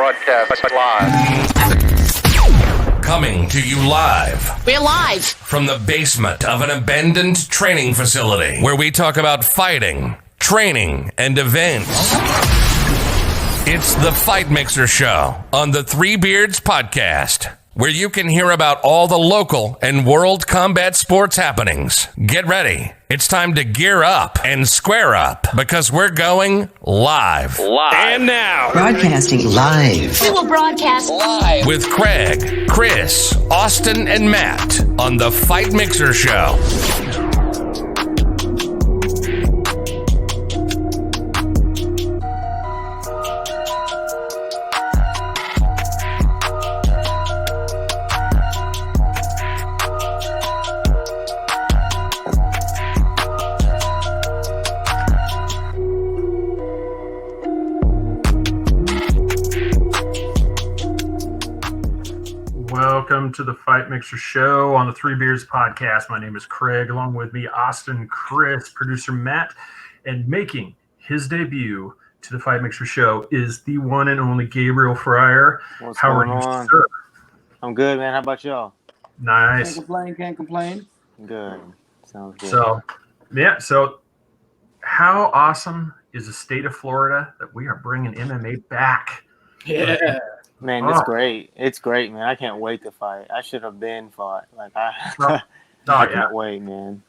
broadcast live. Coming to you live. We're live From the basement of an abandoned training facility where we talk about fighting, training, and events. It's the Fight Mixer Show on the Three Beards Podcast, where you can hear about all the local and world combat sports happenings. Get ready. It's time to gear up and square up because we're going live. And now, Broadcasting live. We will broadcast live With Craig, Chris, Austin, and Matt on the Fight Mixer Show. Welcome to the Fight Mixer Show on the Three Beards Podcast. My name is Craig. Along with me, Austin, Chris, producer Matt, and making his debut to the Fight Mixer Show is the one and only Gabriel Freyre. What's How going are you, on? sir? I'm good, man. How about y'all? Nice. Can't complain. Good. Sounds good. So how awesome is the state of Florida that we are bringing MMA back? Yeah. Man, it's great. It's great, man. I can't wait to fight. I should have been fought. I can't wait, man.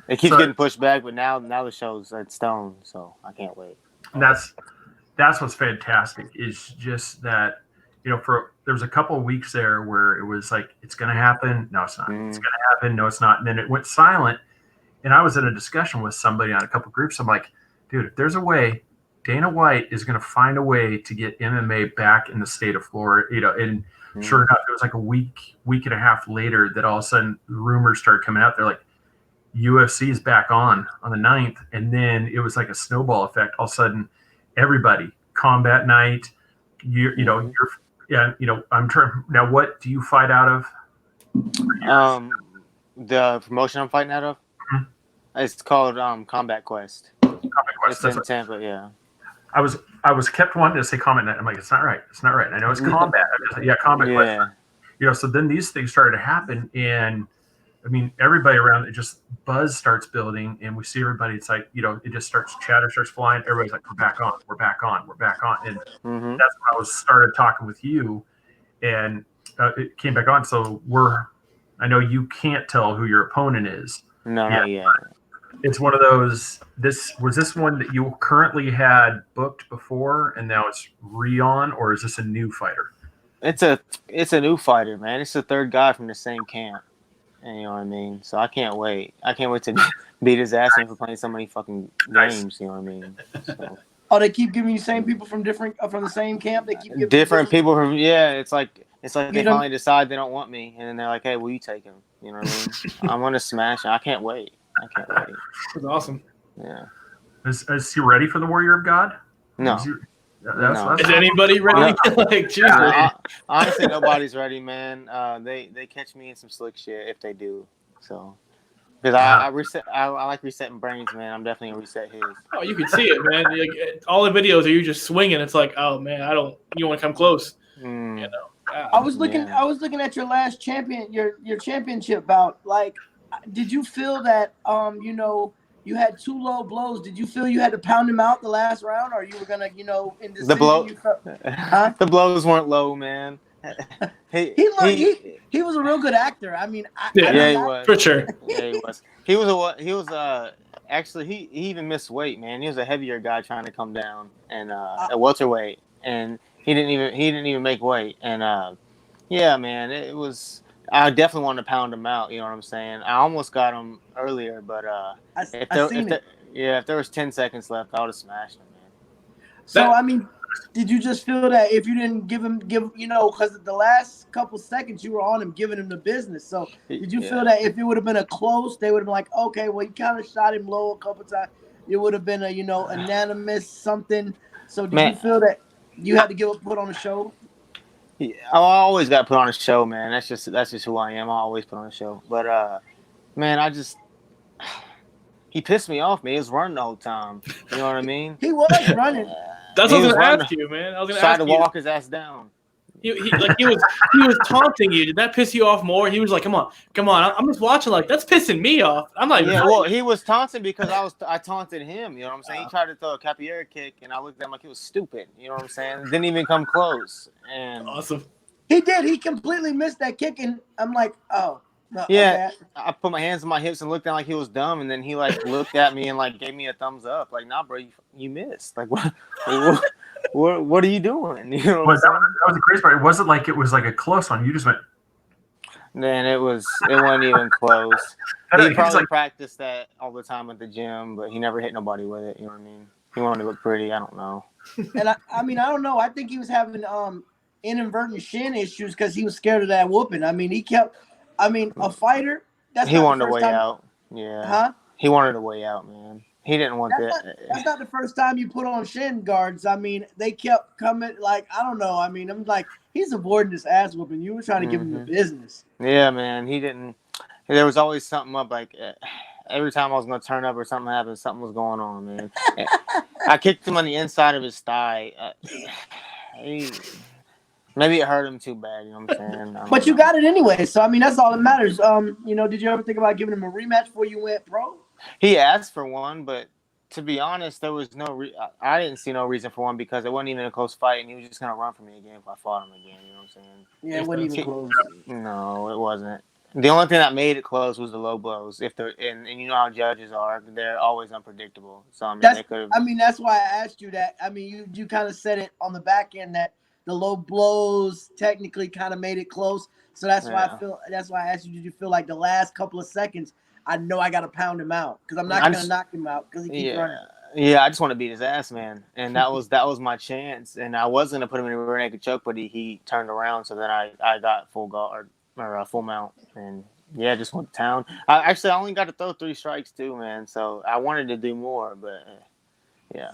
It keeps getting pushed back, but now the show's at stone, so I can't wait. And that's what's fantastic is just that, there was a couple of weeks there where it was like, it's going to happen. No, it's not. It's going to happen. No, it's not. And then it went silent. And I was in a discussion with somebody on a couple of groups. I'm like, dude, if there's a way, Dana White is going to find a way to get MMA back in the state of Florida, and sure enough, it was like a week and a half later that all of a sudden rumors started coming out. They're like, UFC is back on the 9th. And then it was like a snowball effect. All of a sudden, everybody, Combat Night, I'm trying. Now, what do you fight out of? The promotion I'm fighting out of, it's called Combat Quest. Combat Quest. It's in Tampa, yeah. I was kept wanting to say Combat Night. I'm like, it's not right. It's not right. I know it's Combat. Combat Quest. So then these things started to happen, and I mean, everybody around it, just buzz starts building, and we see everybody. It's like, it just chatter starts flying. Everybody's like, we're back on, and that's when I started talking with you, and it came back on. So I know you can't tell who your opponent is. No, not yet. It's one of those. Was this one that you currently had booked before, and now it's re-on, or is this a new fighter? It's a new fighter, man. It's the third guy from the same camp. And you know what I mean? So I can't wait. I can't wait to beat his ass for playing so many fucking games. You know what I mean? So. Oh, they keep giving you same people from the same camp. They keep giving different people from It's like they finally decide they don't want me, and then they're like, "Hey, will you take him?" You know what I mean? I'm gonna smash. I can't wait. That's awesome. Yeah. Is he ready for the Warrior of God? No. Is anybody ready? Honestly, nobody's ready, man. They catch me in some slick shit if they do. So, because I like resetting brains, man. I'm definitely gonna reset his. Oh, you can see it, man. Like, all the videos are you just swinging. It's like, oh man, you want to come close? I was looking at your last your championship bout. Like, did you feel that you had two low blows? Did you feel you had to pound him out the last round, or you were gonna, in this the blows weren't low, man. He was a real good actor. I mean, he was for sure. Yeah, he was. Actually, he even missed weight, man. He was a heavier guy trying to come down and at welterweight, and he didn't even make weight. And yeah, man, it was. I definitely wanted to pound him out. You know what I'm saying? I almost got him earlier, but if there was 10 seconds left, I would have smashed him, man. So I mean, did you just feel that if you didn't give because the last couple seconds you were on him, giving him the business. So did you feel that if it would have been a close, they would have been like, okay, well, you kind of shot him low a couple times. It would have been a unanimous something. So did you feel that you had to put on a show? Yeah, I always got to put on a show, man. That's just who I am. I always put on a show. But man, he pissed me off, man. He was running the whole time. You know what I mean? He was running. That's what I was going to ask you, man. I was going to ask to you. walk his ass down. He was taunting you. Did that piss you off more? He was like, "Come on." I'm just watching. Like, that's pissing me off. I'm like, yeah. Well, he was taunting because I taunted him. You know what I'm saying? He tried to throw a capoeira kick, and I looked at him like he was stupid. You know what I'm saying? Didn't even come close. And awesome. He did. He completely missed that kick, and I'm like, oh. No, yeah, okay. I put my hands on my hips and looked down like he was dumb, and then he like looked at me and like gave me a thumbs up, like, "Nah, bro, you missed. Like, what are you doing?" You know, that was the crazy part. It wasn't like it was like a close one. You just went. Man, it wasn't even close. He probably like, practiced that all the time at the gym, but he never hit nobody with it. You know what I mean? He wanted to look pretty. I don't know. And I mean, I don't know. I think he was having inadvertent shin issues because he was scared of that whooping. I mean, a fighter. He wanted a way out. Yeah. Huh? He wanted a way out, man. He didn't want that. That's not the first time you put on shin guards. I mean, they kept coming. Like, I don't know. I mean, I'm like, he's avoiding this ass whooping. You were trying to give him the business. Yeah, man. He didn't. There was always something up. Like every time I was gonna turn up or something happened, something was going on, man. I kicked him on the inside of his thigh. Maybe it hurt him too bad, you know what I'm saying? But you got it anyway, so I mean that's all that matters. Did you ever think about giving him a rematch before you went pro? He asked for one, but to be honest, there was I didn't see no reason for one because it wasn't even a close fight, and he was just gonna run for me again if I fought him again. You know what I'm saying? Yeah, it wasn't even close. No, it wasn't. The only thing that made it close was the low blows. If they're and you know how judges are, they're always unpredictable. So I mean, they could have. I mean, that's why I asked you that. I mean, you kind of said it on the back end that the low blows technically kind of made it close. So that's why that's why I asked you, did you feel like the last couple of seconds, I know I got to pound him out because I'm not going to knock him out because he keeps running. Yeah, I just want to beat his ass, man. And that was my chance. And I was going to put him in a rear naked choke, but he turned around. So then I got full guard or full mount. And yeah, just went to town. I only got to throw 3 strikes too, man. So I wanted to do more, but yeah.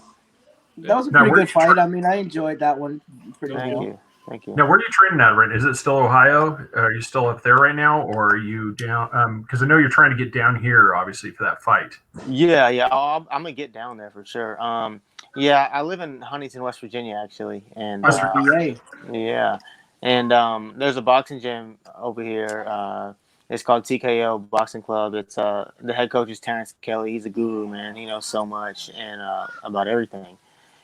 That was a pretty good fight. I mean, I enjoyed that one pretty well. Thank you. Now, where are you training at right now? Is it still Ohio? Are you still up there right now, or are you down? Because I know you're trying to get down here, obviously, for that fight. Yeah. I'm gonna get down there for sure. Yeah, I live in Huntington, West Virginia, actually, and yeah, and there's a boxing gym over here. It's called TKO Boxing Club. It's the head coach is Terrence Kelly. He's a guru, man. He knows so much and about everything.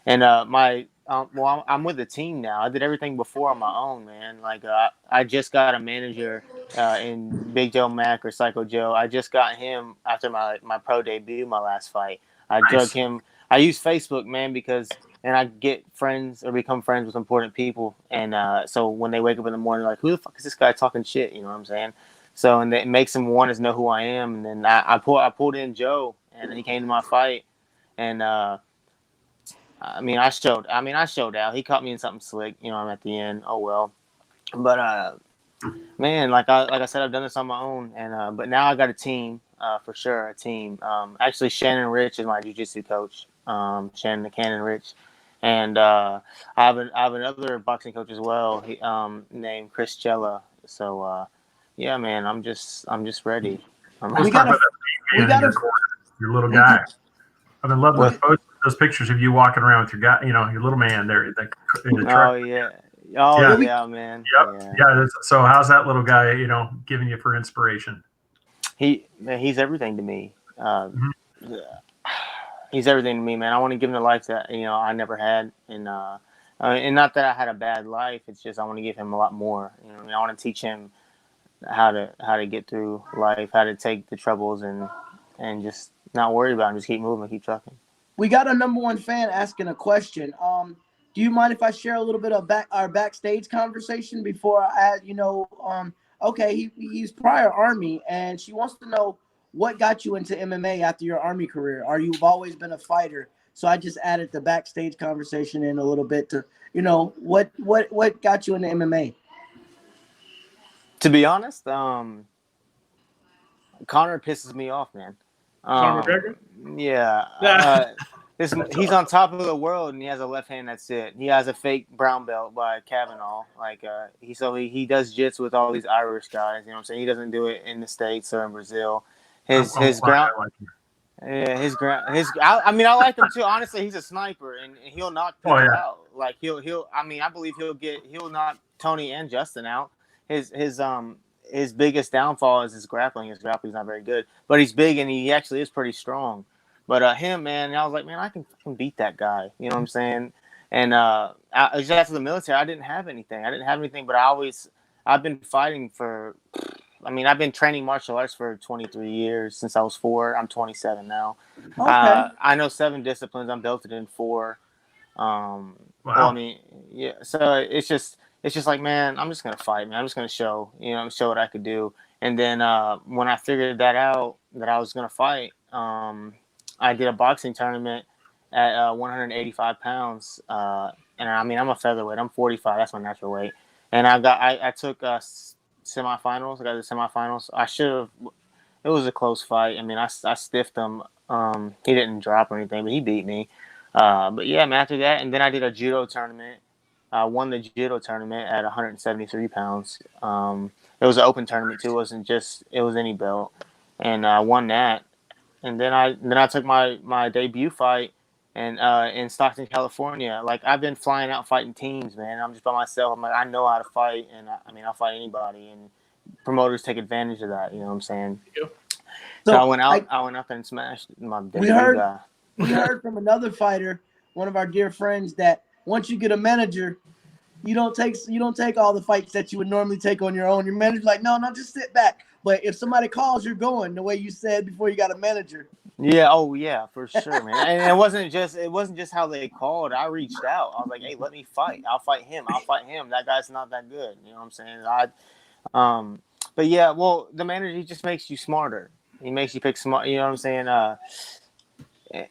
And I'm with the team now. I did everything before on my own, man. Like I just got a manager in Big Joe Mack or Psycho Joe. I just got him after my pro debut, my last fight. I drug him. I use Facebook, man, and I get friends or become friends with important people. And so when they wake up in the morning, like, who the fuck is this guy talking shit? You know what I'm saying? So and it makes them want to know who I am. And then I pulled in Joe, and he came to my fight, and I showed out. He caught me in something slick, you know. I'm at the end. Oh well, but man, like I said, I've done this on my own, and but now I got a team, for sure, a team. Actually, Shannon Rich is my jiu-jitsu coach. Shannon the Cannon Rich, and I have another boxing coach as well. He named Chris Cella. So yeah, man, I'm just ready. We got your little guy. I've been loving those pictures of you walking around with your guy, your little man there in the truck. Oh yeah, man. Yep. Yeah. So how's that little guy, giving you for inspiration? He's everything to me. He's everything to me, man. I want to give him the life that I never had, and not that I had a bad life. It's just I want to give him a lot more. I want to teach him how to get through life, how to take the troubles, and just not worry about him. Just keep moving, keep trucking. We got a number one fan asking a question. Do you mind if I share a little bit of our backstage conversation before I add, okay, he's prior Army, and she wants to know what got you into MMA after your Army career. You've always been a fighter? So I just added the backstage conversation in a little bit to, what got you into MMA? To be honest, Connor pisses me off, man. Conor McGregor? Yeah. He's on top of the world, and he has a left hand that's it. He has a fake brown belt by Kavanaugh. Like he does jits with all these Irish guys. You know what I'm saying? He doesn't do it in the States or in Brazil. His ground Yeah, I mean, I like him too. Honestly, he's a sniper, and he'll knock people out. Like he'll. I mean, I believe he'll knock Tony and Justin out. His biggest downfall is his grappling. His grappling's not very good, but he's big and he actually is pretty strong. But him, man, I was like, man, I can beat that guy. You know what I'm saying? And just after the military, I didn't have anything. But I've been fighting for. I mean, I've been training martial arts for 23 years since I was 4. I'm 27 now. Okay. I know 7 disciplines. I'm belted in 4. Wow. Well, I mean, yeah. So it's just like, man, I'm just gonna fight, man. I'm just gonna show what I could do. And then when I figured that out, that I was gonna fight, I did a boxing tournament at 185 pounds. And I mean, I'm a featherweight. I'm 45. That's my natural weight. And I took semifinals. I got the semifinals. I should have. It was a close fight. I mean, I stiffed him. He didn't drop or anything, but he beat me. But yeah, man, after that, and then I did a judo tournament. I won the judo tournament at 173 pounds. It was an open tournament too. It was any belt, and I won that. And then I took my debut fight in Stockton, California. Like, I've been flying out fighting teams, man. I'm just by myself. I'm like, I know how to fight, and I mean, I'll fight anybody. And promoters take advantage of that. You know what I'm saying? So I went out there and smashed my debut guy. We heard from another fighter, one of our dear friends, that once you get a manager, you don't take all the fights that you would normally take on your own. Your manager's like, no, just sit back. But if somebody calls, you're going, the way you said before you got a manager. Yeah, oh yeah, for sure, man. And it wasn't just how they called. I reached out. I was like, hey, let me fight. I'll fight him. That guy's not that good. You know what I'm saying? But yeah, well, the manager, he just makes you smarter. He makes you pick smart. You know what I'm saying? Yep.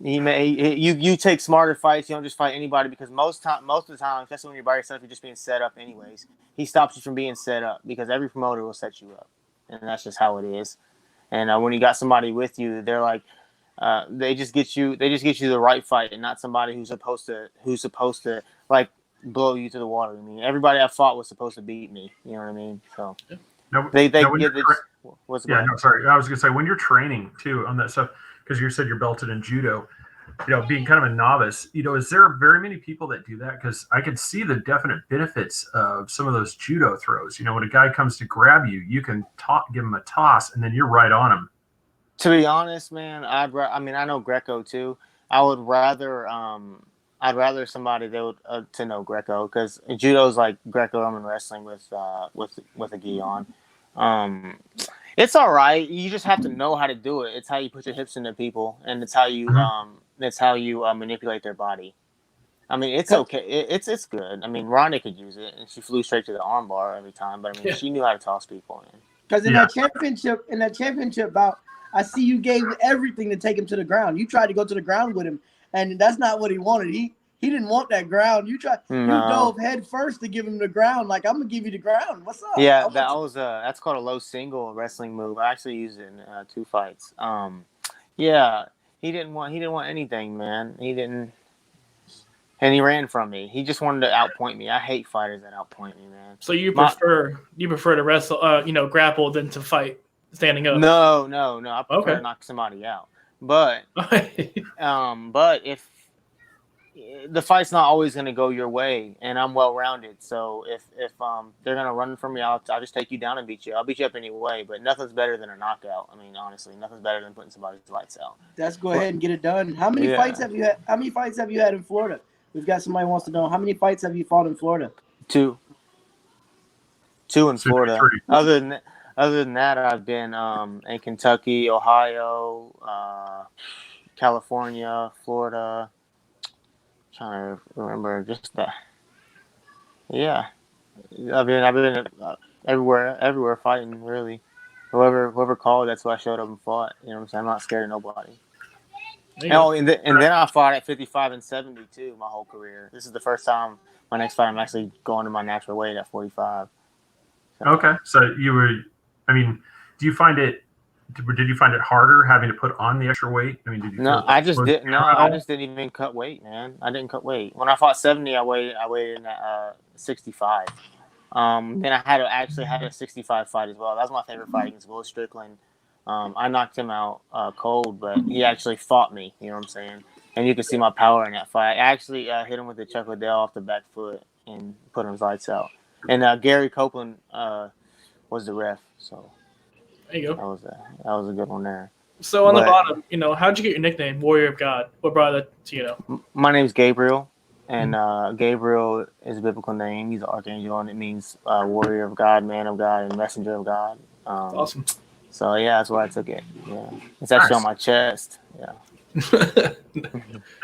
You take smarter fights. You don't just fight anybody, because most of the time, especially when you're by yourself, you're just being set up anyways. He stops you from being set up, because every promoter will set you up, and that's just how it is. And when you got somebody with you, they're like, they just get you the right fight, and not somebody who's supposed to like blow you to the water. I mean, everybody I fought was supposed to beat me. You know what I mean? So sorry. I was gonna say, when you're training too on that stuff, because you said you're belted in judo, being kind of a novice, is there very many people that do that? Because I could see the definite benefits of some of those judo throws. When a guy comes to grab you, you can give him a toss, and then you're right on him. To be honest, man, I know Greco too. I'd rather somebody that would to know Greco, because judo's like Greco-Roman wrestling with a gi on. It's all right. You just have to know how to do it. It's how you put your hips into people, and it's how you manipulate their body. I mean, it's okay. It's good. I mean, Ronda could use it, and she flew straight to the armbar every time. But I mean, she knew how to toss people in. Because in that championship bout, I see you gave everything to take him to the ground. You tried to go to the ground with him, and that's not what he wanted. He didn't want that ground. You dove head first to give him the ground. Like, I'm gonna give you the ground. What's up? Yeah, that's called a low single wrestling move. I actually used it in 2 fights. Yeah, he didn't want anything, man. He didn't, and he ran from me. He just wanted to outpoint me. I hate fighters that outpoint me, man. So you prefer to wrestle, grapple than to fight standing up? No. I prefer to knock somebody out. But but if the fight's not always going to go your way, and I'm well-rounded. So if they're going to run from me, I'll just take you down and beat you. I'll beat you up anyway, but nothing's better than a knockout. I mean, honestly, nothing's better than putting somebody's lights out. Let's go ahead and get it done. How many fights have you had? How many fights have you had in Florida? We've got somebody who wants to know, how many fights have you fought in Florida? 2 in Florida. Other than that, I've been in Kentucky, Ohio, California, Florida. Trying to remember just that. Yeah, I've been everywhere fighting, really. Whoever called, that's who I showed up and fought. You know what I'm saying? I'm not scared of nobody. And then I fought at 55 and 72 my whole career. This is the first time my next fight I'm actually going to my natural weight at 45. So. Okay, so you were. I mean, did you find it harder having to put on the extra weight? I mean, did you? No, I just didn't. No, I just didn't even cut weight, man. I didn't cut weight. When I fought 70, I weighed in at 65. Then I had a 65 fight as well. That was my favorite fight against Will Strickland. I knocked him out cold, but he actually fought me. You know what I'm saying? And you can see my power in that fight. I actually hit him with a Chuck Liddell off the back foot and put him lights out. And Gary Copeland was the ref, so There you go. that was a good one there. So on the bottom, how'd you get your nickname, Warrior of God? What brought that to you? My name's Gabriel, and Gabriel is a biblical name. He's an archangel, and it means warrior of God, man of God, and messenger of God. Awesome. So yeah, that's why I took it. Yeah, it's actually on my chest. Yeah.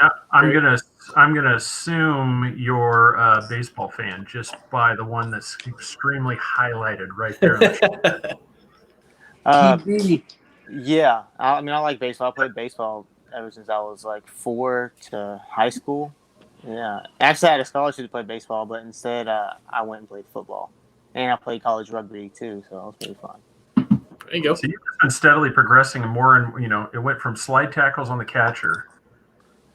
Now, I'm gonna assume you're a baseball fan just by the one that's extremely highlighted right there. TV. Yeah, I mean, I like baseball. I played baseball ever since I was like 4 to high school. Yeah, actually, I had a scholarship to play baseball, but instead, I went and played football, and I played college rugby too. So it was pretty fun. There you go. So you've just been steadily progressing more, and it went from slide tackles on the catcher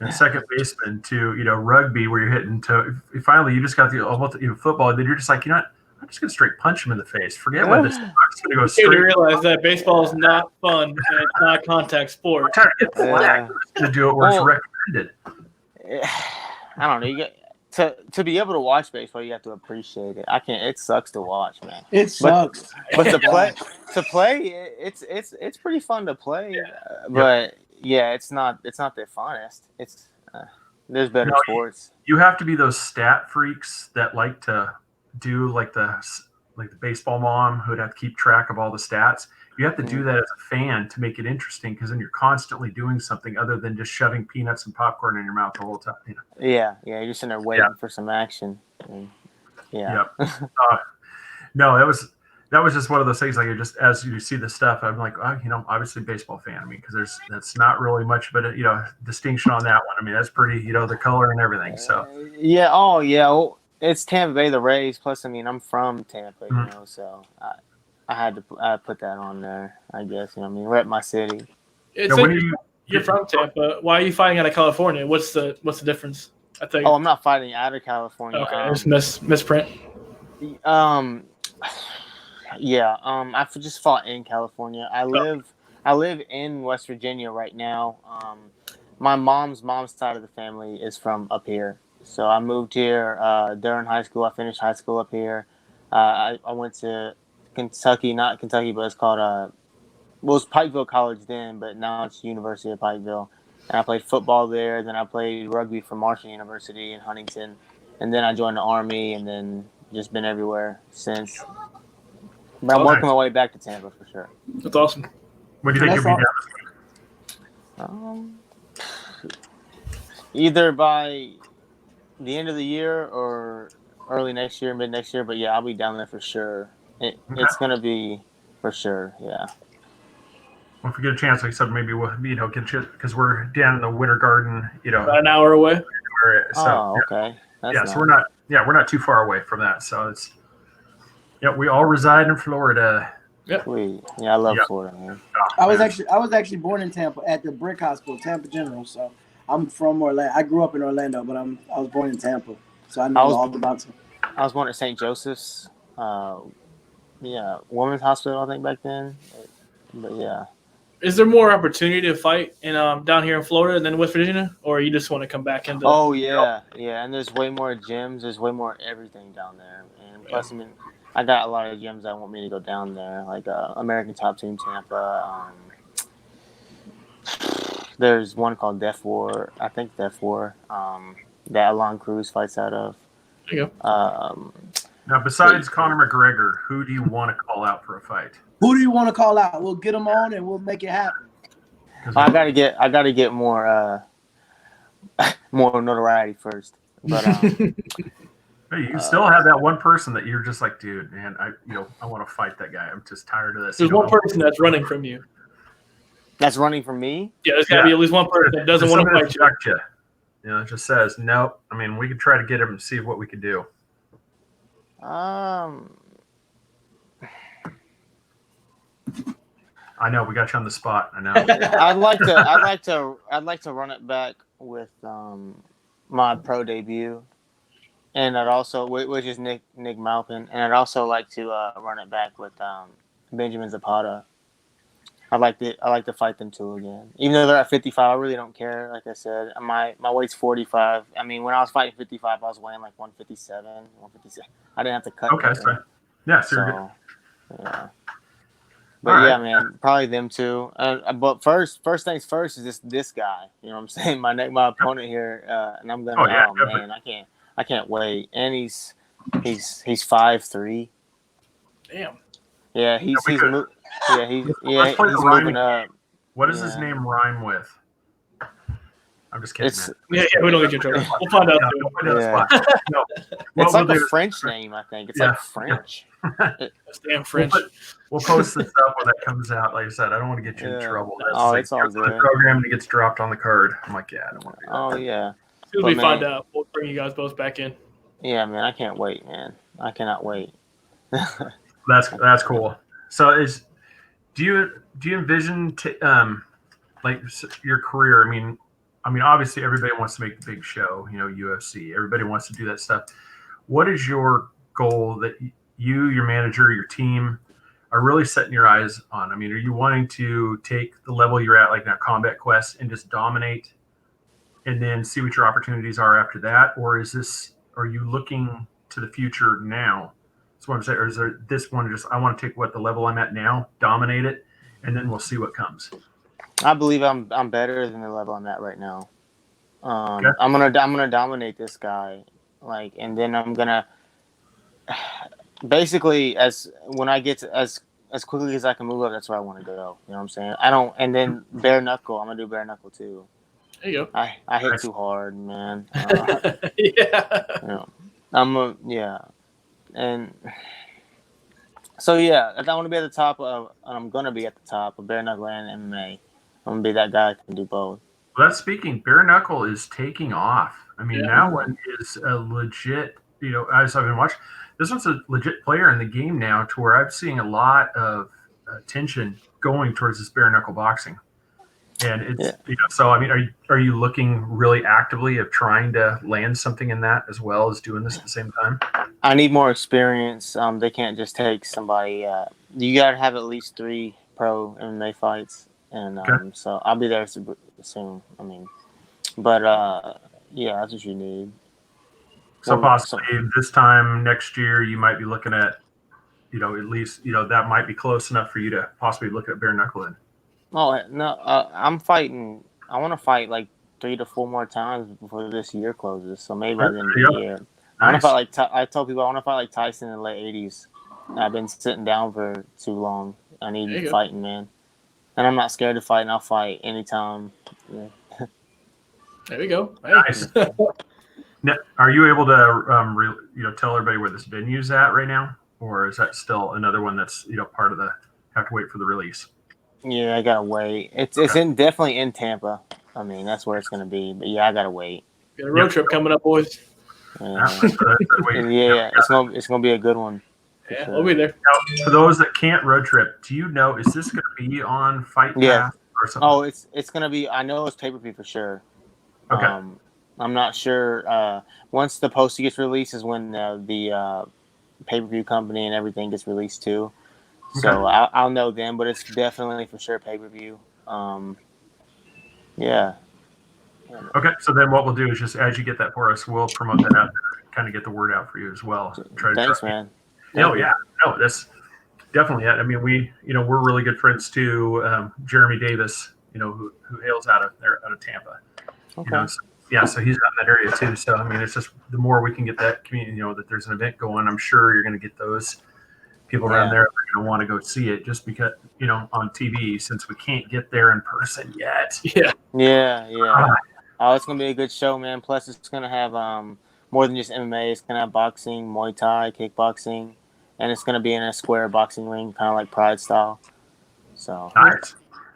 and second baseman to rugby where you're hitting to finally you just got the football. And then you're just like, I'm just gonna straight punch him in the face. Forget what this. I'm just gonna go You straight. to realize that baseball is not fun and it's not a contact sport. I'm trying to get flagged. I'm just gonna do it where it's recommended. I don't know. You get to be able to watch baseball, you have to appreciate it. I can't. It sucks to watch, man. It sucks. But to play, it's pretty fun to play. But yeah, it's not the funnest. It's there's better sports. You have to be those stat freaks that like to do like the baseball mom who would have to keep track of all the stats. You have to do that as a fan to make it interesting, because then you're constantly doing something other than just shoving peanuts and popcorn in your mouth the whole time. Yeah, you're just in there waiting for some action. Yeah. No, that was just one of those things. Like, as you see the stuff, I'm like, obviously baseball fan. I mean, because that's not really much of a distinction on that one. I mean, that's pretty, the color and everything. So yeah. Oh yeah. Well, it's Tampa Bay, the Rays. Plus, I mean, I'm from Tampa, so I had to put that on there. I guess I mean, rep my city. You're from Tampa. Why are you fighting out of California? What's the difference? I think. Oh, I'm not fighting out of California. Okay, just misprint. Yeah. I've just fought in California. I live in West Virginia right now. My mom's side of the family is from up here. So I moved here during high school. I finished high school up here. I went to Kentucky, not Kentucky, but it's called it was Pikeville College then, but now it's University of Pikeville. And I played football there. Then I played rugby for Marshall University in Huntington. And then I joined the Army, and then just been everywhere since. But I'm working my way back to Tampa for sure. That's awesome. What do you think you'll be down? Either by the end of the year or early next year, mid next year. But yeah, I'll be down there for sure. It's going to be for sure, yeah. Well, if we get a chance, like I said, maybe we'll, get you, because we're down in the Winter Garden, about an hour away. So, okay. That's nice. So we're not too far away from that. So it's, we all reside in Florida. Yep. Sweet. Yeah, I love Florida, man. I was actually born in Tampa at the Brick Hospital, Tampa General. So I'm from Orlando. I grew up in Orlando, but I was born in Tampa, so I know all about it. I was born at St. Joseph's, Women's Hospital, I think back then. But yeah. Is there more opportunity to fight in down here in Florida than West Virginia, or you just want to come back into? Oh yeah, and there's way more gyms. There's way more everything down there, and plus, I mean, I got a lot of gyms that want me to go down there, like American Top Team Tampa. There's one called Death War. I think Death War. That Alon Cruz fights out of. There you go. Now, besides Conor McGregor, who do you want to call out for a fight? Who do you want to call out? We'll get them on and we'll make it happen. I gotta get more more notoriety first. But hey, you still have that one person that you're just like, dude, man, I want to fight that guy. I'm just tired of this. There's one person that's running from you. That's running from me? Yeah, there's gotta be at least one person that doesn't want to fight you. It just says no. I mean, we could try to get him and see what we could do. I know we got you on the spot. I know. I'd like to run it back with my pro debut, and I'd also, which is Nick Malpin, and I'd also like to run it back with Benjamin Zapata. I like to fight them too again. Even though they're at 55, I really don't care. Like I said, my weight's 45. I mean, when I was fighting 55, I was weighing like 157, 156. I didn't have to cut. Okay, nothing. so yeah, so you're good. Yeah. But All yeah, right. man, probably them two. But first things first is this guy. You know what I'm saying? My opponent here, and I'm gonna. Oh, yeah, Man, I can't wait. And he's 5'3". Damn. Yeah, he's we could- moving Let's play the rhyming up. What does his Yeah. name rhyme with? I'm just kidding, It's man. Yeah, we don't get you in trouble. We'll find out. Yeah, soon. don't put it on the Yeah. spot. No. What it's like we'll a do is- French name, I think. It's Yeah. like French. That's damn French. We'll post this up when that comes out. Like I said, I don't want to get you in Yeah. trouble. Oh, like, it's all here's the good. program and it gets dropped on the card. I'm like, yeah, I don't want to do that. Oh yeah, As soon as But, we man- find out, we'll bring you guys both back in. yeah, man. I can't wait, man. I cannot wait. That's cool. So do you envision like your career? I mean, obviously everybody wants to make the big show. You know, UFC. Everybody wants to do that stuff. What is your goal that you, your manager, your team are really setting your eyes on? I mean, are you wanting to take the level you're at, like now Combat Quest, and just dominate, and then see what your opportunities are after that, or are you looking to the future now? That's what I'm saying. Or is there this one I want to take the level I'm at now, dominate it, and then we'll see what comes. I believe I'm better than the level I'm at right now. Okay. I'm gonna dominate this guy, and then I'm gonna basically when I get to, as quickly as I can move up, that's where I want to go. You know what I'm saying? And then bare knuckle. I'm gonna do bare knuckle too. There you go. I hit too hard, man. Yeah. And so yeah, I want to be at the top of, and I'm gonna be at the top of bare knuckle and MMA. I'm gonna be that guy that can do both. Well, that's speaking. Bare knuckle is taking off. I mean, that one is a legit. You know, as I've been watching, this one's a legit player in the game now, to where I'm seeing a lot of attention going towards this bare knuckle boxing. And it's so. I mean, are you looking really actively of trying to land something in that as well as doing this at the same time? I need more experience. They can't just take somebody. You gotta have at least 3 pro MMA fights, and so I'll be there soon. I mean, but yeah, that's what you need. So possibly this time next year, you might be looking at, at least, that might be close enough for you to possibly look at bare knuckle in. Oh no, I'm fighting. I want to fight like 3 to 4 more times before this year closes. So maybe by the end of the year. I want to fight I told people I want to fight like Tyson in the late 80s. I've been sitting down for too long. I need fighting, man. And I'm not scared to fight, and I'll fight anytime. Yeah. There we go. Hey. Nice. Now, are you able to tell everybody where this venue's at right now, or is that still another one that's part of the have to wait for the release? Yeah, I gotta wait. It's definitely in Tampa. I mean, that's where it's gonna be. But yeah, I gotta wait. Got a road trip coming up, boys. Yeah, it's gonna be a good one. Yeah, sure. we'll be there. Now, for those that can't road trip, do you know, is this going to be on Fight Pass or something? Oh, it's gonna be. I know it's pay-per-view for sure. Okay. I'm not sure. Once the poster gets released is when the pay-per-view company and everything gets released too. So I'll know then, but it's definitely for sure pay-per-view. Yeah. Okay, so then what we'll do is just as you get that for us, we'll promote that out there, kind of get the word out for you as well. Thanks, man. No, that's definitely it. I mean, we're really good friends too. Jeremy Davis, who hails out of Tampa. Okay. So he's out in that area too. So I mean, it's just the more we can get that community, that there's an event going. I'm sure you're going to get those people around there that are going to want to go see it, just because on TV, since we can't get there in person yet. Yeah. Oh, it's gonna be a good show, man. Plus, it's gonna have more than just MMA. It's gonna have boxing, Muay Thai, kickboxing, and it's gonna be in a square boxing ring, kind of like Pride style. So Nice.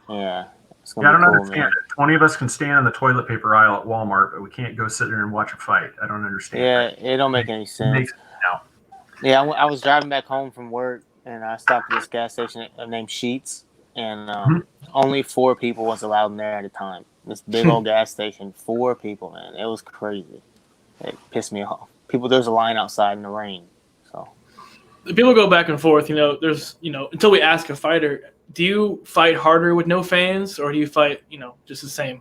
Yeah. It's I gonna don't be cool, understand man. it. 20 of us can stand in the toilet paper aisle at Walmart, but we can't go sit there and watch a fight. I don't understand. Yeah, it don't make any sense. No. Yeah, I was driving back home from work, and I stopped at this gas station named Sheetz, and only 4 people was allowed in there at a time. This big old gas station, 4 people, man. It was crazy. It pissed me off. There's a line outside in the rain. So The people go back and forth. There's until we ask a fighter, do you fight harder with no fans, or do you fight, just the same?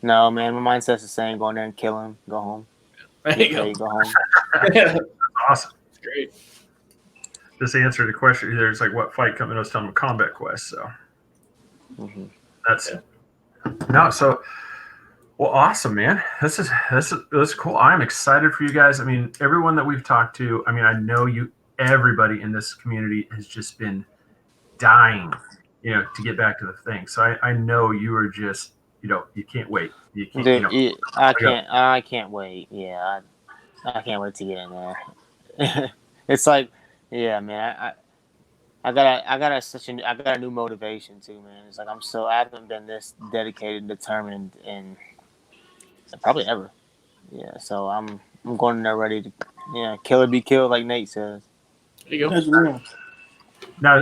No, man, my mindset's the same. Go in there and kill him. Go home. There you go. Go home. Yeah, Awesome. that's great. This answered the question. There's like what fight company was telling them Combat Quest. So that's no. So well, awesome, man. This is cool. I'm excited for you guys. I mean, everyone that we've talked to. I mean, I know everybody in this community has just been dying, to get back to the thing. So I know you are just, you can't wait. You can't, Dude, I can't wait. Yeah, I can't wait to get in there. It's like, yeah, man. I got a new motivation too, man. It's like I haven't been this dedicated, determined, and probably ever. Yeah, so I'm going in there ready to, kill or be killed, like Nate says. There you go. That's real. Now,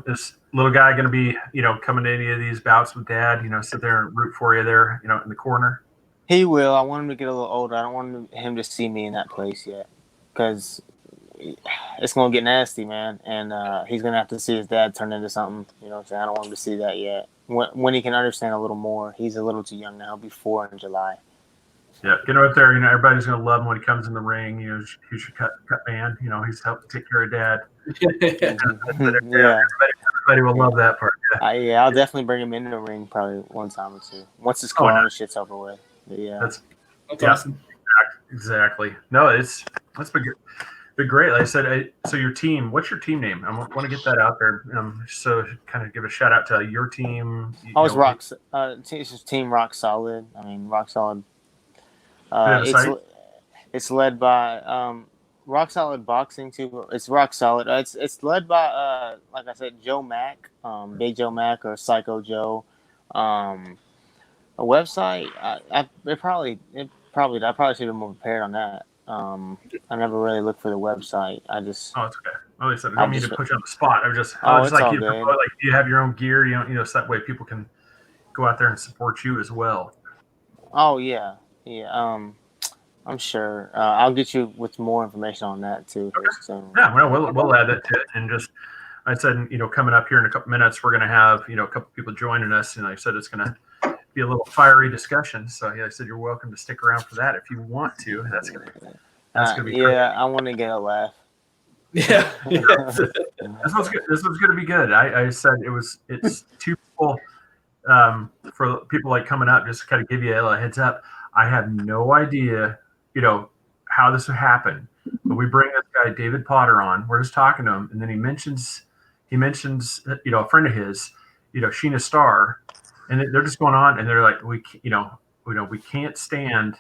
this little guy going to be, coming to any of these bouts with Dad, sit there and root for you there, in the corner. He will. I want him to get a little older. I don't want him to see me in that place yet, because it's gonna get nasty, man. And he's gonna have to see his dad turn into something. You know what I'm saying? I don't want him to see that yet. When he can understand a little more, he's a little too young now. He'll be 4 in July. Yeah, get him up there. Everybody's gonna love him when he comes in the ring. He's your cut man. He's helping take care of Dad. Yeah. Everybody will love that part. Yeah. I'll definitely bring him in the ring probably one time or two once this Corona shit's over with. But yeah, that's awesome. Exactly. No, that's been great. Like I said, so your team. What's your team name? I want to get that out there. So kind of give a shout out to your team. It's just Team Rock Solid. I mean, Rock Solid. It's led by Rock Solid Boxing too. It's Rock Solid. It's led by like I said, Joe Mack, Big Joe Mack or Psycho Joe. A website. I probably should have been more prepared on that. I never really looked for the website. Oh, it's okay. Well, I said, I don't mean to put you on the spot. I was just like, you have your own gear. So that way people can go out there and support you as well. Oh yeah. I'm sure. I'll get you with more information on that too. Okay. Yeah, well, we'll add that to it. And just, I said, coming up here in a couple minutes, we're going to have, a couple people joining us. And I said, it's going to be a little fiery discussion. So yeah, I said, you're welcome to stick around for that if you want to. That's going to be great. I want to get a laugh. Yeah. This one's good. This one's going to be good. I said it's two people, for people like coming up, just to kind of give you a heads up. I have no idea, how this would happen, but we bring this guy David Potter on. We're just talking to him, and then he mentions, a friend of his, Sheena Starr, and they're just going on, and they're like, we can't stand,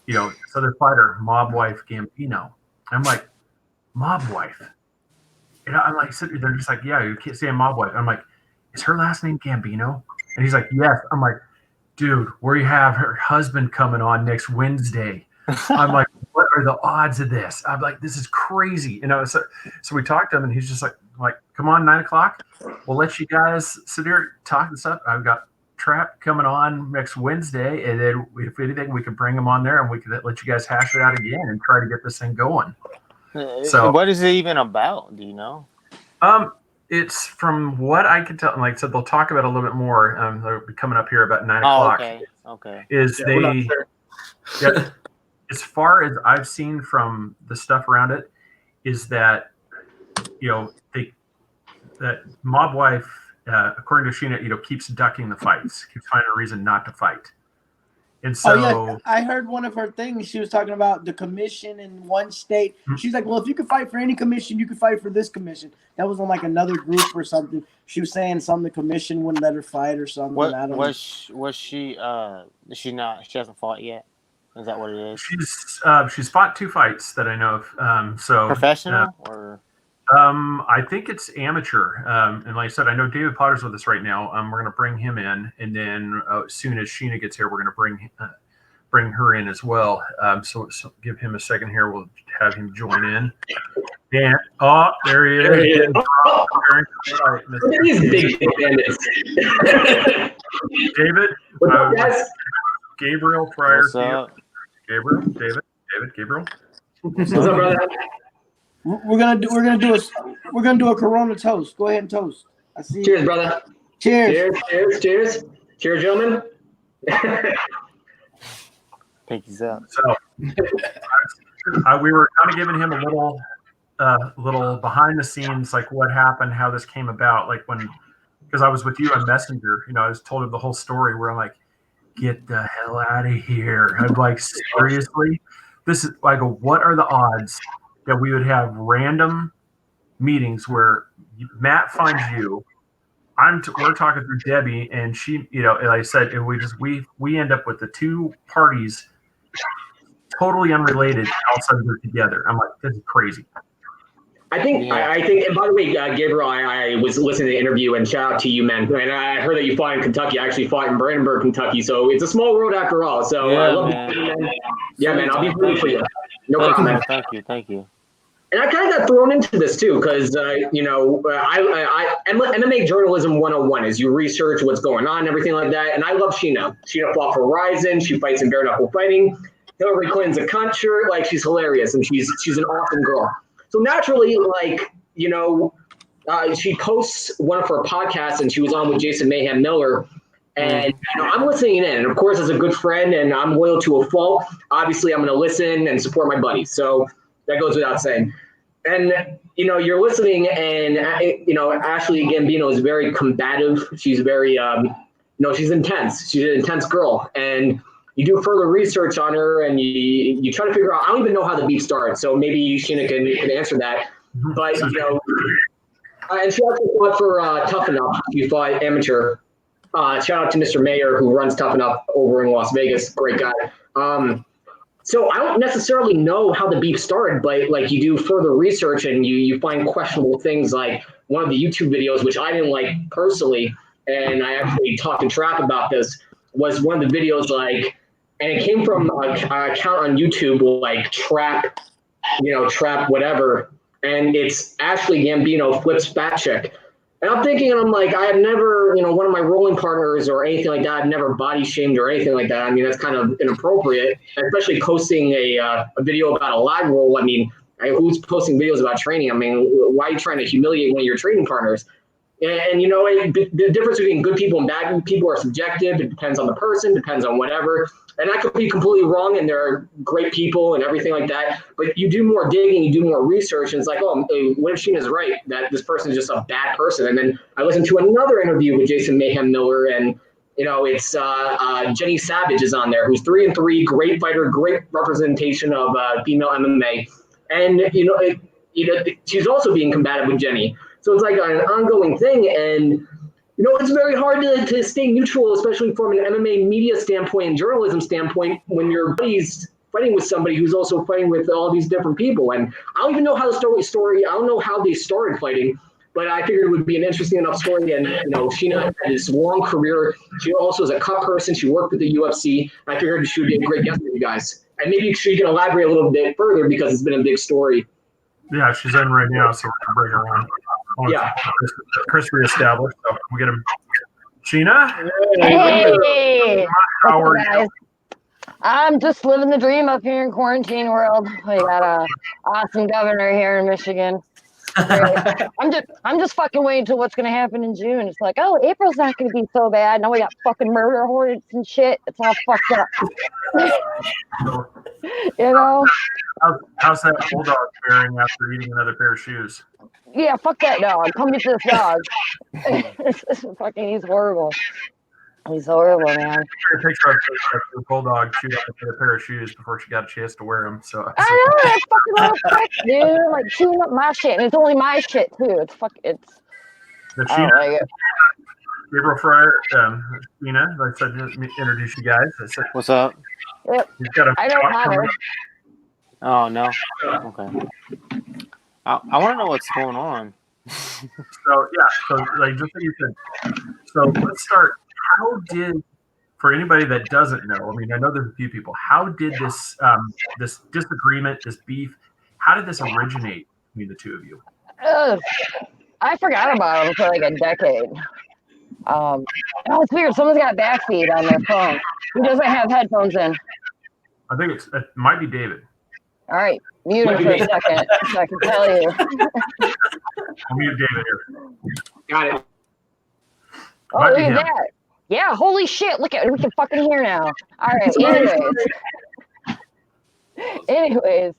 this other fighter, Mob Wife Gambino. I'm like, Mob Wife. I'm like, they're just like, yeah, you can't stand Mob Wife. I'm like, is her last name Gambino? And he's like, yes. I'm like, dude, where you have her husband coming on next Wednesday. I'm like, what are the odds of this? I'm like, this is crazy. So we talked to him, and he's just like, come on, 9:00. We'll let you guys sit here, talk this up. I've got Trap coming on next Wednesday, and then if anything, we can bring him on there, and we can let you guys hash it out again and try to get this thing going. So, what is it even about? Do you know? It's from what I can tell, and like I said, they'll talk about it a little bit more. They'll be coming up here about 9:00. Oh, okay. Yeah, as far as I've seen from the stuff around it, is that that Mob Wife, according to Sheena, keeps ducking the fights, keeps finding a reason not to fight. And so, I heard one of her things. She was talking about the commission in one state. Mm-hmm. She's like, well, if you could fight for any commission, you could fight for this commission. That was on like another group or something. She was saying the commission wouldn't let her fight or something. Was she not? She hasn't fought yet. Is that what it is? She's fought 2 fights that I know of. Professional or? I think it's amateur. And like I said, I know David Potter's with us right now. We're going to bring him in, and then as soon as Sheena gets here, we're going to bring her in as well. So give him a second here. We'll have him join in. And there he is. These big bandits. David. What's up, guys? Gabriel Freyre. What's up? Gabriel. David. Gabriel. What's up, brother? We're gonna do a Corona toast. Go ahead and toast. I see. Cheers, brother. Cheers. Cheers, gentlemen. Pinkies up. So we were kind of giving him a little behind the scenes, like what happened, how this came about. Like because I was with you on Messenger, I was told him the whole story where I'm like, get the hell out of here. I'm like, seriously? I go, what are the odds that we would have random meetings where Matt finds you, we're talking through Debbie, and she, like I said, and we end up with the two parties totally unrelated, and all of a sudden they're together. I'm like, this is crazy. I think, and by the way, Gabriel, I was listening to the interview, and shout out to you, man. And I heard that you fought in Kentucky. I actually fought in Brandenburg, Kentucky. So it's a small world after all. So I love you, man. Yeah, man, I'll be rooting for you. No problem, man. Thank you. And I kind of got thrown into this too, because MMA journalism 101 is you research what's going on and everything like that. And I love Sheena. Sheena fought for Ryzen. She fights in bare knuckle fighting. Hillary Clinton's a cunt shirt. Like, she's hilarious, and she's an awesome girl. So naturally, she posts one of her podcasts, and she was on with Jason Mayhem Miller. And I'm listening in. And of course, as a good friend, and I'm loyal to a fault, obviously I'm going to listen and support my buddies. So that goes without saying. And, you're listening, and, Ashley Gambino is very combative. She's very, she's intense. She's an intense girl. And you do further research on her, and you try to figure out, I don't even know how the beef started. So maybe Sheena can answer that. But, and she also fought for Tough Enough. She fought amateur. Shout out to Mr. Mayer, who runs Tough Enough over in Las Vegas. Great guy. So I don't necessarily know how the beef started, but like, you do further research, and you find questionable things. Like one of the YouTube videos, which I didn't like personally, and I actually talked to Trap about this, was one of the videos, and it came from an account on YouTube, like Trap whatever, and it's Ashley Gambino flips fat chick. And I'm thinking, and I'm like, I have never, one of my rolling partners or anything like that, I've never body shamed or anything like that. I mean, that's kind of inappropriate, especially posting a video about a live roll. I mean, who's posting videos about training? I mean, why are you trying to humiliate one of your training partners? And the difference between good people and bad people are subjective. It depends on the person, depends on whatever. And I could be completely wrong, and there are great people and everything like that. But you do more digging, you do more research, and it's like, oh, what if Sheena's right, that this person is just a bad person? And then I listened to another interview with Jason Mayhem Miller, and it's Jenny Savage is on there, who's 3-3, great fighter, great representation of female MMA, and she's also being combative with Jenny. So it's like an ongoing thing, and it's very hard to stay neutral, especially from an MMA media standpoint and journalism standpoint, when your buddy's fighting with somebody who's also fighting with all these different people. And I don't even know how the story. I don't know how they started fighting, but I figured it would be an interesting enough story. And Sheena had this long career. She also is a cut person. She worked with the UFC. I figured she would be a great guest for you guys. And maybe she can elaborate a little bit further, because it's been a big story. Yeah, she's in right now, so we can bring her on. Yeah. Chris reestablished, so we get him. Sheena? Hey! How are you? I'm just living the dream up here in quarantine world. We got a awesome governor here in Michigan. I'm just fucking waiting till what's gonna happen in June. It's like, oh, April's not gonna be so bad. Now we got fucking murder hornets and shit. It's all fucked up. How's that bulldog faring after eating another pair of shoes? Yeah, fuck that dog. Come get this dog. He's horrible. He's horrible, man. A picture of the bulldog chewed up a pair of shoes before she got a chance to wear them. So I know, that's fucking little prick, dude. Like chewing up my shit, and it's only my shit too. It's I don't like it. Gabriel Freyre, Sheena, like I said, introduce you guys. What's up? Yep. I don't have her. Oh no. Okay. I want to know what's going on. So like just like you said. So let's start. How did, for anybody that doesn't know, I mean, I know there's a few people. How did this this disagreement, this beef, how did this originate between the two of you? I forgot about him for like a decade. It's weird. Someone's got backfeed on their phone. Who doesn't have headphones in? I think it might be David. All right. mute him for a second so I can tell you. I'll mute David here. Got it. Oh, look at that. Yeah, holy shit. Look at it. We can fucking hear now. All right. Anyways.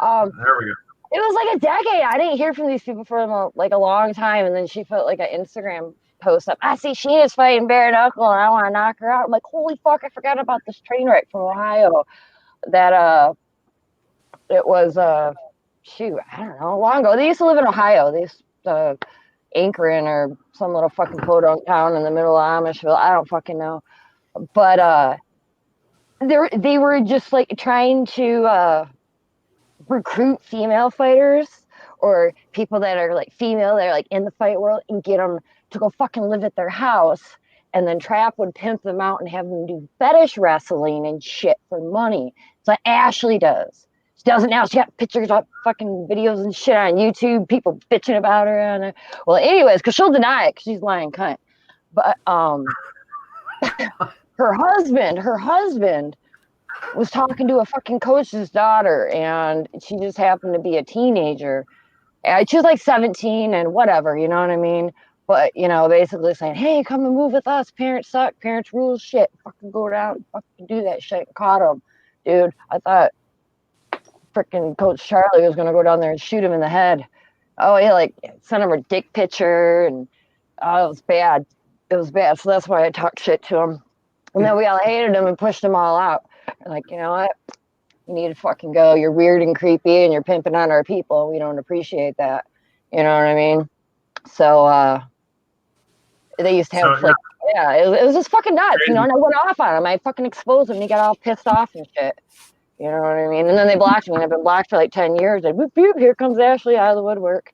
There we go. It was like a decade. I didn't hear from these people for like a long time. And then she put like an Instagram post up. I see she is fighting bare knuckle and I want to knock her out. I'm like, holy fuck, I forgot about this train wreck from Ohio. That it was shoot, I don't know, long ago. They used to live in Ohio. They used to Akron or some little fucking podunk town in the middle of Amishville. I don't fucking know. But they were just like trying to recruit female fighters or people that are like female, that are like in the fight world, and get them to go fucking live at their house. And then Trap would pimp them out and have them do fetish wrestling and shit for money. It's like Ashley does. She does it now. She got pictures up, fucking videos and shit on YouTube. People bitching about her on it. Well, anyways, because she'll deny it because she's lying cunt. But her husband was talking to a fucking coach's daughter, and she just happened to be a teenager. And she was like 17 and whatever, you know what I mean? But, you know, basically saying, hey, come and move with us. Parents suck. Parents rule shit. Fucking go down and fucking do that shit. And caught him. Dude, I thought freaking Coach Charlie was going to go down there and shoot him in the head. Oh, yeah, like sent him a dick picture. And it was bad. It was bad. So that's why I talked shit to him. And then we all hated him and pushed them all out. Like, you know what? You need to fucking go. You're weird and creepy and you're pimping on our people. We don't appreciate that. You know what I mean? So, they used to have, it was just fucking nuts, you know, and I went off on him. I fucking exposed him and he got all pissed off and shit. You know what I mean? And then they blocked me, and I've been blocked for like 10 years. And whoop, whoop, here comes Ashley out of the woodwork.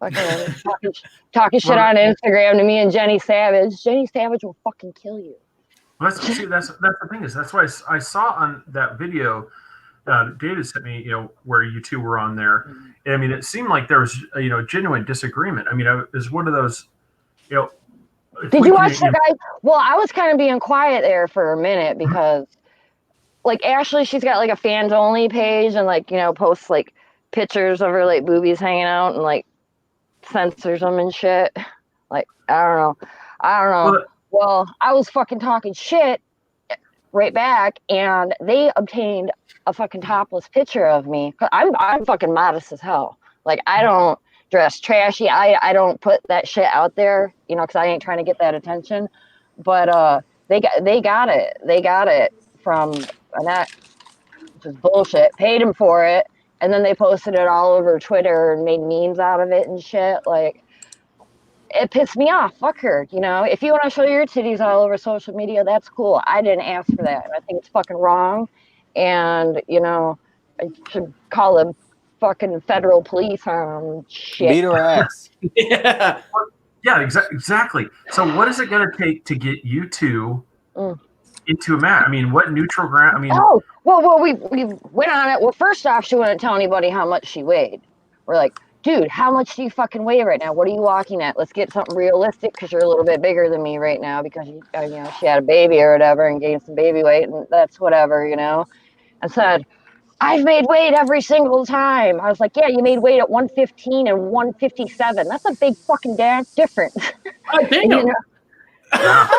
Fucking talking shit on Instagram to me and Jenny Savage. Jenny Savage will fucking kill you. Well, that's the thing is, that's why I saw on that video David sent me, you know, where you two were on there. And, I mean, it seemed like there was, you know, genuine disagreement. I mean, it was one of those, you know. Did you watch the guy? Well, I was kind of being quiet there for a minute because, like, Ashley, she's got like a fans only page and like, you know, posts like pictures of her like boobies hanging out and like censors them and shit. Like, I don't know. Well, I was fucking talking shit right back, and they obtained a fucking topless picture of me. I'm fucking modest as hell. Like, I don't dress trashy. I don't put that shit out there, you know, because I ain't trying to get that attention. But they got it. They got it from Annette, which is bullshit. Paid him for it, and then they posted it all over Twitter and made memes out of it and shit. Like, it pissed me off. Fuck her, you know. If you want to show your titties all over social media, that's cool. I didn't ask for that, and I think it's fucking wrong. And, you know, I should call the fucking federal police on shit. Beat her ass. Yeah, exactly. So what is it going to take to get you two into a match? I mean, what neutral ground? I mean, well, we went on it. Well, first off, she wouldn't tell anybody how much she weighed. We're like, dude, how much do you fucking weigh right now? What are you walking at? Let's get something realistic, because you're a little bit bigger than me right now, because you know, she had a baby or whatever and gained some baby weight, and that's whatever, you know. And said, I've made weight every single time. I was like, yeah, you made weight at 115 and 157. That's a big fucking difference. Oh, damn. You know? That's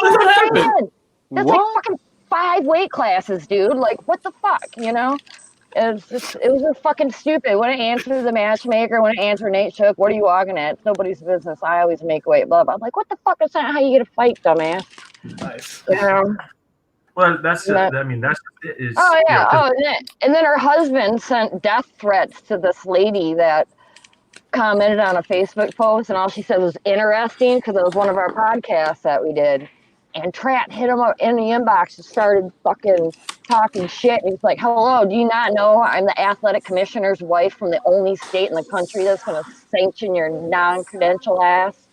what I'm saying. That's like fucking 5 weight classes, dude. Like, what the fuck, you know? It was just fucking stupid. Wouldn't answer the matchmaker, wouldn't answer Nate Shook. What are you walking at? It's nobody's business. I always make weight, blah, blah. I'm like, what the fuck? That's not how you get a fight, dumbass. Nice. You know? Well, that's I mean, that's is. Oh yeah. You know, and then her husband sent death threats to this lady that commented on a Facebook post, and all she said was interesting, because it was one of our podcasts that we did. And Trap hit him up in the inbox and started fucking talking shit. And he's like, hello, do you not know I'm the athletic commissioner's wife from the only state in the country that's going to sanction your non-credential ass?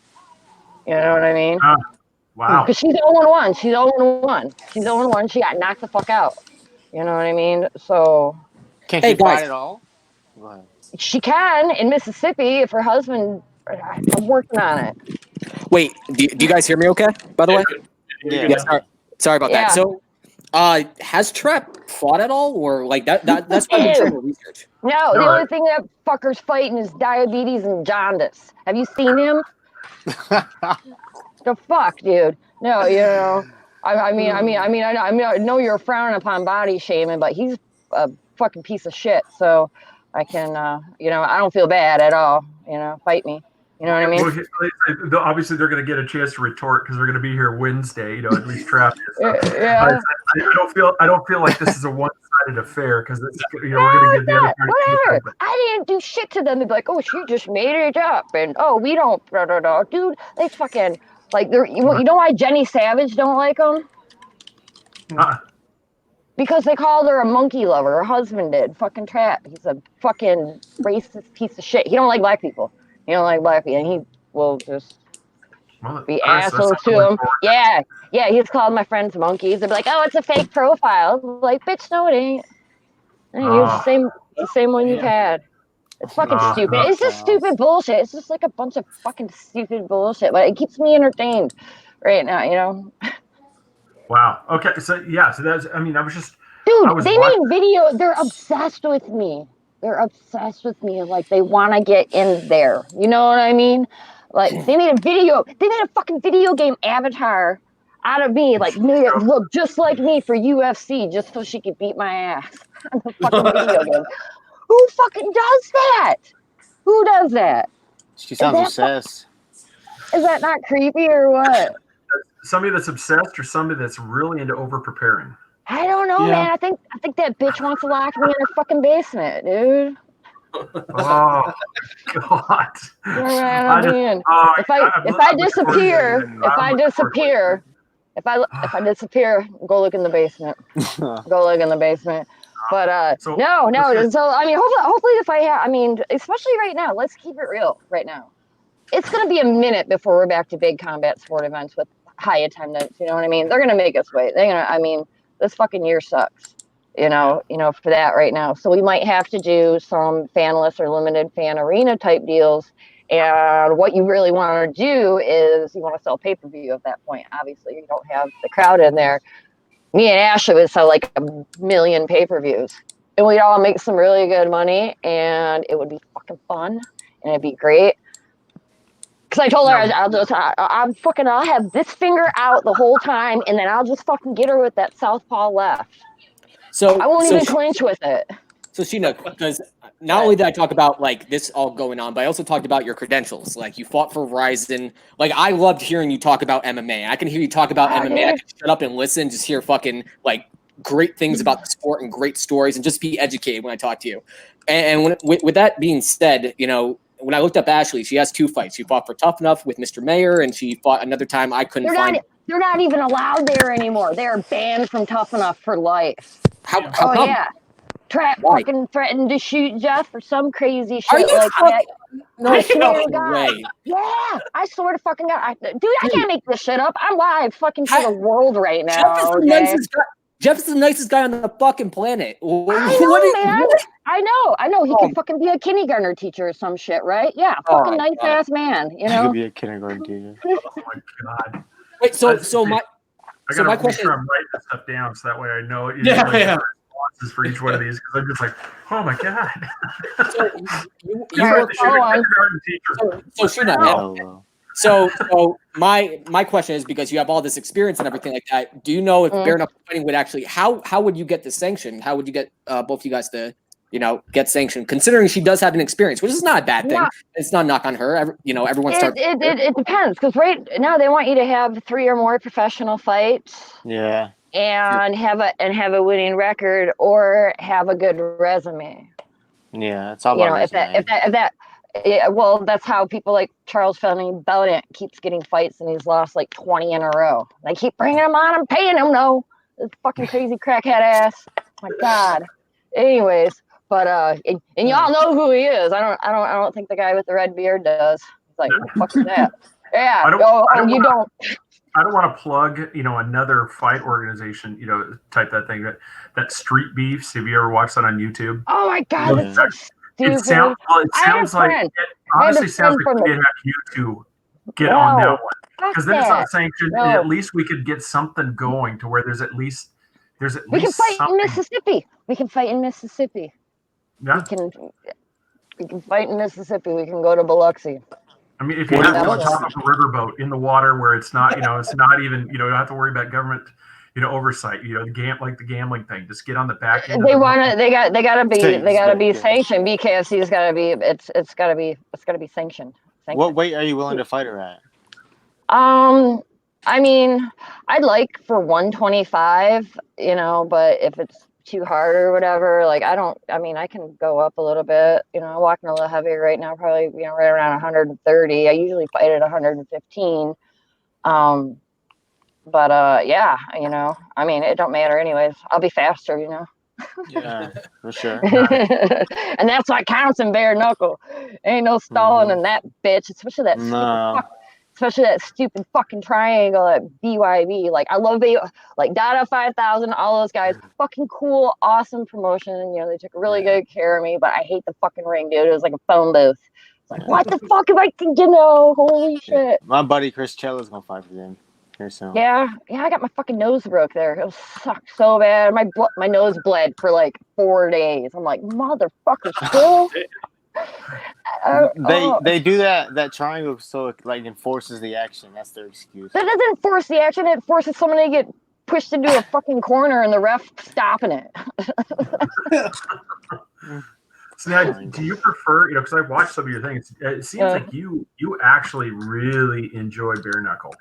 You know what I mean? Wow. Because she's 0-1. She's 0-1. She's 0-1. She got knocked the fuck out. You know what I mean? So. Can't she fight at all? Go ahead. She can in Mississippi if her husband. I'm working on it. Wait, do you guys hear me okay, by the way? Yeah. Sorry about that. So Has Trap fought at all, or like that's what I'm trying to research. No, the only thing that fucker's fighting is diabetes and jaundice. Have you seen him? The fuck, dude. No, I know you're frowning upon body shaming, but he's a fucking piece of shit. So I can, I don't feel bad at all. Fight me. You know what I mean? Well, obviously, they're going to get a chance to retort because they're going to be here Wednesday. At least Trap is. Yeah. I don't feel like this is a one-sided affair because we're going to get the other party. Whatever. I didn't do shit to them. They'd be like, "Oh, she just made it up," and we don't. Dude, they fucking like. You know why Jenny Savage don't like them? Because they called her a monkey lover. Her husband did. Fucking Trap. He's a fucking racist piece of shit. He don't like black people. He don't like black people, and he will just be assholes to him. Yeah, he's called my friends monkeys. They'll be like, "Oh, it's a fake profile." I'm like, bitch, no, it ain't. It's the same one you've had. It's fucking stupid. It's just stupid bullshit. It's just like a bunch of fucking stupid bullshit, but it keeps me entertained right now, Wow. Okay. So that's. I was just. Dude, they made video. They're obsessed with me. They're obsessed with me. Like, they want to get in there. You know what I mean? Like, they made a fucking video game avatar out of me. Like, made it look just like me for UFC just so she could beat my ass on the fucking video game. Who fucking does that? Who does that? She sounds obsessed. Is that not creepy or what? Somebody that's obsessed or somebody that's really into over-preparing? I don't know, man. I think that bitch wants to lock me in her fucking basement, dude. Oh God! If I disappear, go look in the basement. Go look in the basement. But no. So hopefully, if especially right now, let's keep it real. Right now, it's gonna be a minute before we're back to big combat sport events with high attendance. You know what I mean? They're gonna make us wait. This fucking year sucks, for that right now. So we might have to do some fanless or limited fan arena type deals. And what you really want to do is you want to sell pay-per-view at that point. Obviously, you don't have the crowd in there. Me and Ashley would sell like 1 million pay-per-views. And we'd all make some really good money. And it would be fucking fun. And it'd be great. Because I told her I'll have this finger out the whole time, and then I'll just fucking get her with that southpaw left. So I won't even clinch with it. So Sheena, because not only did I talk about like this all going on, but I also talked about your credentials. Like you fought for Verizon. Like I loved hearing you talk about MMA. I can hear you talk about MMA. I can shut up and listen, just hear fucking like great things about the sport and great stories, and just be educated when I talk to you. And with that being said, when I looked up Ashley, she has 2 fights. She fought for Tough Enough with Mr. Mayor, and she fought another time I couldn't find. They're not even allowed there anymore. They are banned from Tough Enough for life. How come? Yeah. Trap fucking threatened to shoot Jeff or some crazy shit like that. No way. Yeah, I swear to fucking God. Dude, I can't make this shit up. I'm live fucking for the world right now. Jeff is the nicest guy on the fucking planet. I know. He could fucking be a kindergartner teacher or some shit, right? Yeah, fucking nice ass man. He could be a kindergarten teacher. Oh my God. Wait, so my question. Sure I'm writing this stuff down so that way I know. Yeah. Responses for each one of these because I'm just like, oh my God. So my question is, because you have all this experience and everything like that, do you know if bare knuckle fighting would actually how would you get the sanction? How would you get both of you guys to get sanctioned? Considering she does have an experience, which is not a bad thing. Yeah. It's not a knock on her. Everyone starts. It depends, because right now they want you to have 3 or more professional fights. Yeah. And have a winning record or have a good resume. Yeah, it's all about resume. Well, that's how people like Charles Fleming Belliant keeps getting fights, and he's lost like 20 in a row. They keep bringing him on. I'm paying him. No, this fucking crazy crackhead ass. My God. Anyways, but and y'all know who he is. I don't think the guy with the red beard does. He's like, what the fuck is that? Yeah. I don't want to plug, another fight organization, type that thing. That Street Beefs. Have you ever watched that on YouTube? Oh my God, that's so stupid. It sounds like we didn't have you to get on that one, because then it's not sanctioned, and at least we could get something going to where there's at least, there's at We can least fight in something. Mississippi. We can fight in Mississippi. Yeah. We can fight in Mississippi. We can go to Biloxi. I mean, if you What have is- to on top of a riverboat in the water where it's not, it's not even, you don't have to worry about government, oversight. The gambling thing. Just get on the back end. They of the want to. They gotta be. They gotta be Exactly. sanctioned. BKFC's gotta be. It's gotta be sanctioned. What weight are you willing to fight her at? I mean, I'd like for 125. But if it's too hard or whatever, like I mean, I can go up a little bit. I'm walking a little heavier right now, probably right around 130. I usually fight at 115. But yeah, I mean, it don't matter anyways. I'll be faster, Yeah, for sure. And that's what counts in bare knuckle. Ain't no stalling in that bitch, especially that No. especially that stupid fucking triangle at BYB. Like, I love like Dada 5000, all those guys. Fucking cool, awesome promotion. They took really good care of me, but I hate the fucking ring, dude. It was like a phone booth. It's like, what the fuck am I, holy shit. My buddy Chris Chella's gonna fight for them here soon. Yeah, I got my fucking nose broke there. It sucked so bad. My nose bled for like 4 days. I'm like, motherfucker, still? They do that triangle so it like enforces the action. That's their excuse. That doesn't force the action. It forces somebody to get pushed into a fucking corner and the ref stopping it. So now, do you prefer, because I watched some of your things, it seems like you actually really enjoy bare knuckle.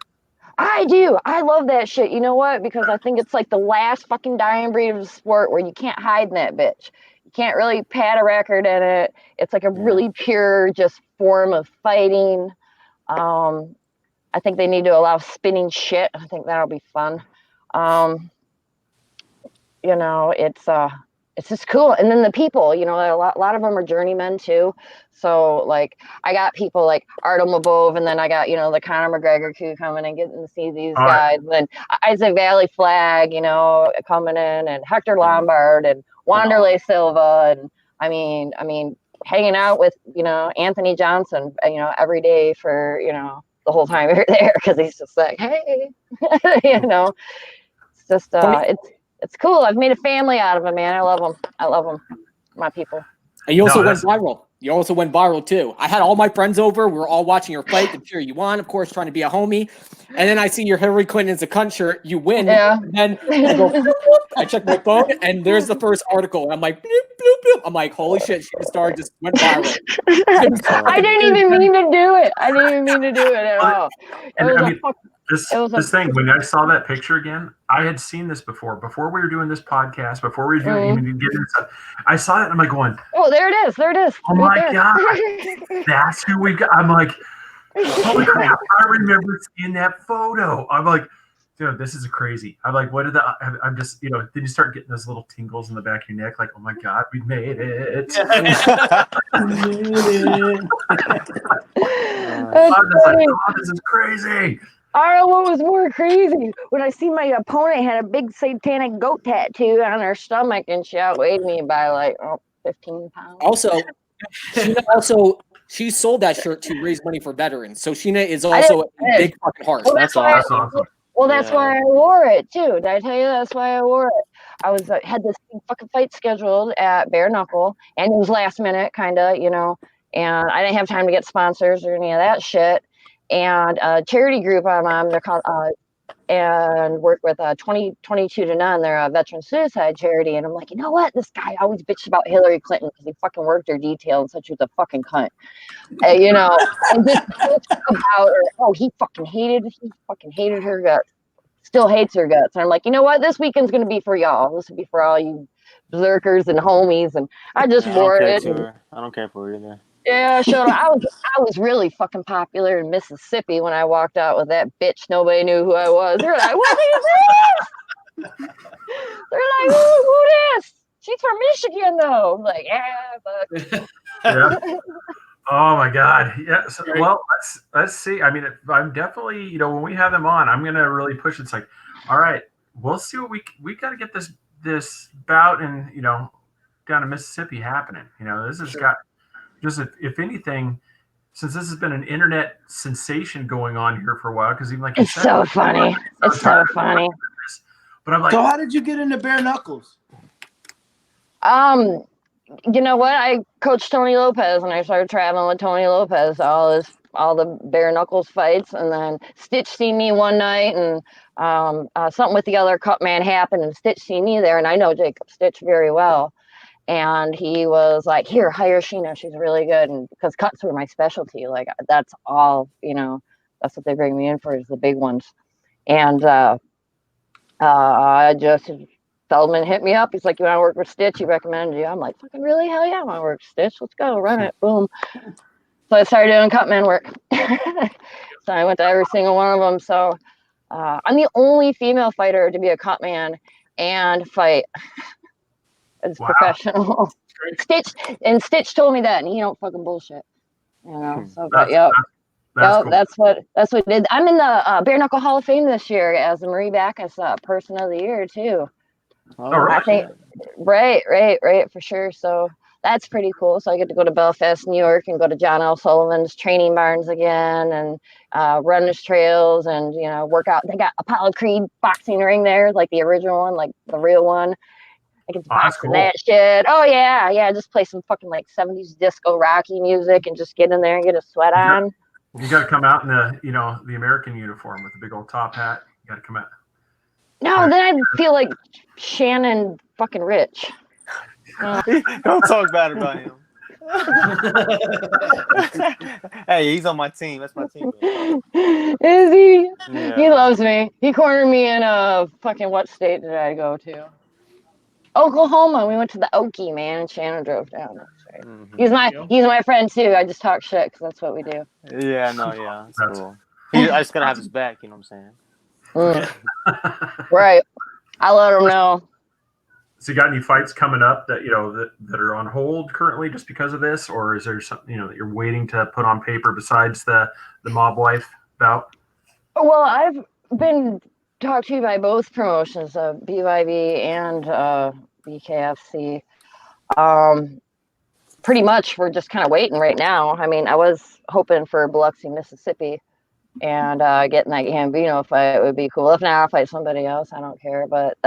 I do. I love that shit. You know what? Because I think it's like the last fucking dying breed of the sport where you can't hide in that bitch. You can't really pad a record in it. It's like a really pure just form of fighting. I think they need to allow spinning shit. I think that'll be fun. It's just cool. And then the people, a lot of them are journeymen too. So like I got people like Artem Lobov, and then I got, the Conor McGregor crew coming and getting to see these guys. And then Isaac Valley Flag, coming in, and Hector Lombard and Wanderlei Silva. And I mean, hanging out with, Anthony Johnson, every day for, the whole time you're there, because he's just like, hey, it's just, it's cool. I've made a family out of him, man. I love them. My people. And you also went viral. You also went viral too. I had all my friends over. We were all watching your fight to cheer you on, of course, trying to be a homie. And then I see your Hillary Clinton's a cunt shirt. You win. Yeah. And then I go, I check my phone, and there's the first article. I'm like, bloop, bloop, bloop. I'm like, holy shit, she just went viral. I didn't even mean to do it. I didn't even mean to do it at all. This thing, when I saw that picture again, I had seen this before we were doing this podcast, before we were doing even getting this stuff. I saw it and I'm like going, oh, there it is. Oh my God, that's who we got. I'm like, holy crap, I remember seeing that photo. I'm like, dude, this is crazy. I'm like, I'm just, then you start getting those little tingles in the back of your neck, like, oh my God, we made it. This is crazy. I don't know what was more crazy. When I see my opponent had a big satanic goat tattoo on her stomach, and she outweighed me by like 15 pounds. Also, she sold that shirt to raise money for veterans. So Sheena is also a big fucking heart. Well, that's awesome. Well, that's why I wore it too. Did I tell you that's why I wore it? I was had this fucking fight scheduled at Bare Knuckle, and it was last minute, kind of, and I didn't have time to get sponsors or any of that shit. And a charity group I'm on, they're called, and work with 22 to None. They're a veteran suicide charity. And I'm like, you know what? This guy always bitched about Hillary Clinton because he fucking worked her detail and such was a fucking cunt. And just about her. Oh, he fucking hated her guts. Still hates her guts. And I'm like, you know what? This weekend's going to be for y'all. This will be for all you berserkers and homies. And I just wore it. I don't care for her either. Yeah, sure. I was really fucking popular in Mississippi when I walked out with that bitch. Nobody knew who I was. They're like, "What is this?" They're like, "Who this? She's from Michigan, though." I'm like, yeah, fuck. Yeah. Oh my God. Yeah. So, well, let's see. I mean, I'm definitely, when we have them on, I'm gonna really push it. It's like, all right, we'll see what we got to get this bout in down in Mississippi happening. This has got. Just if anything, since this has been an internet sensation going on here for a while, because even like it's so funny. It's so funny. But I'm like, So how did you get into bare knuckles? You know what? I coached Tony Lopez, and I started traveling with Tony Lopez, all the bare knuckles fights, and then Stitch seen me one night, and something with the other cut man happened, and Stitch seen me there, and I know Jacob Stitch very well, and he was like, "Here, hire Sheena, she's really good," and because cuts were my specialty, like that's all, that's what they bring me in for, is the big ones, and I just. Feldman hit me up. He's like, "You want to work with Stitch? He recommended you." I'm like, "Fucking really? Hell yeah, I want to work with Stitch. Let's go, run it." Boom. So I started doing cutman work. So I went to every single one of them. So I'm the only female fighter to be a cutman and fight as professional. Stitch told me that, and he don't fucking bullshit. So but cool. That's what we did. I'm in the Bare Knuckle Hall of Fame this year as a Marie Backus Person of the Year too. I think right, for sure. So that's pretty cool. So I get to go to Belfast, New York, and go to John L. Sullivan's training barns again, and run his trails, and work out. They got Apollo Creed boxing ring there, like the original one, like the real one. I get to box in that shit. Oh yeah. Just play some fucking like 70s disco Rocky music, and just get in there and get a sweat on. You got to come out in the American uniform with a big old top hat. You got to come out. No, then I feel like Shannon fucking Rich. Don't talk bad about him. Hey, he's on my team. That's my team. Is he? Yeah. He loves me. He cornered me in fucking what state did I go to? Oklahoma. We went to the Okie, man, and Shannon drove down. That's right. Mm-hmm. He's my friend too. I just talk shit because that's what we do. Yeah, that's cool. I just gotta have his back. You know what I'm saying? Right. I let him know. So you got any fights coming up that that are on hold currently just because of this, or is there something that you're waiting to put on paper besides the Mob Wife bout? Well, I've been talked to by both promotions, BYB and BKFC. Pretty much we're just kind of waiting right now. I mean, I was hoping for Biloxi, Mississippi, and getting that Gambino fight would be cool. If not, I'll fight somebody else. I don't care. But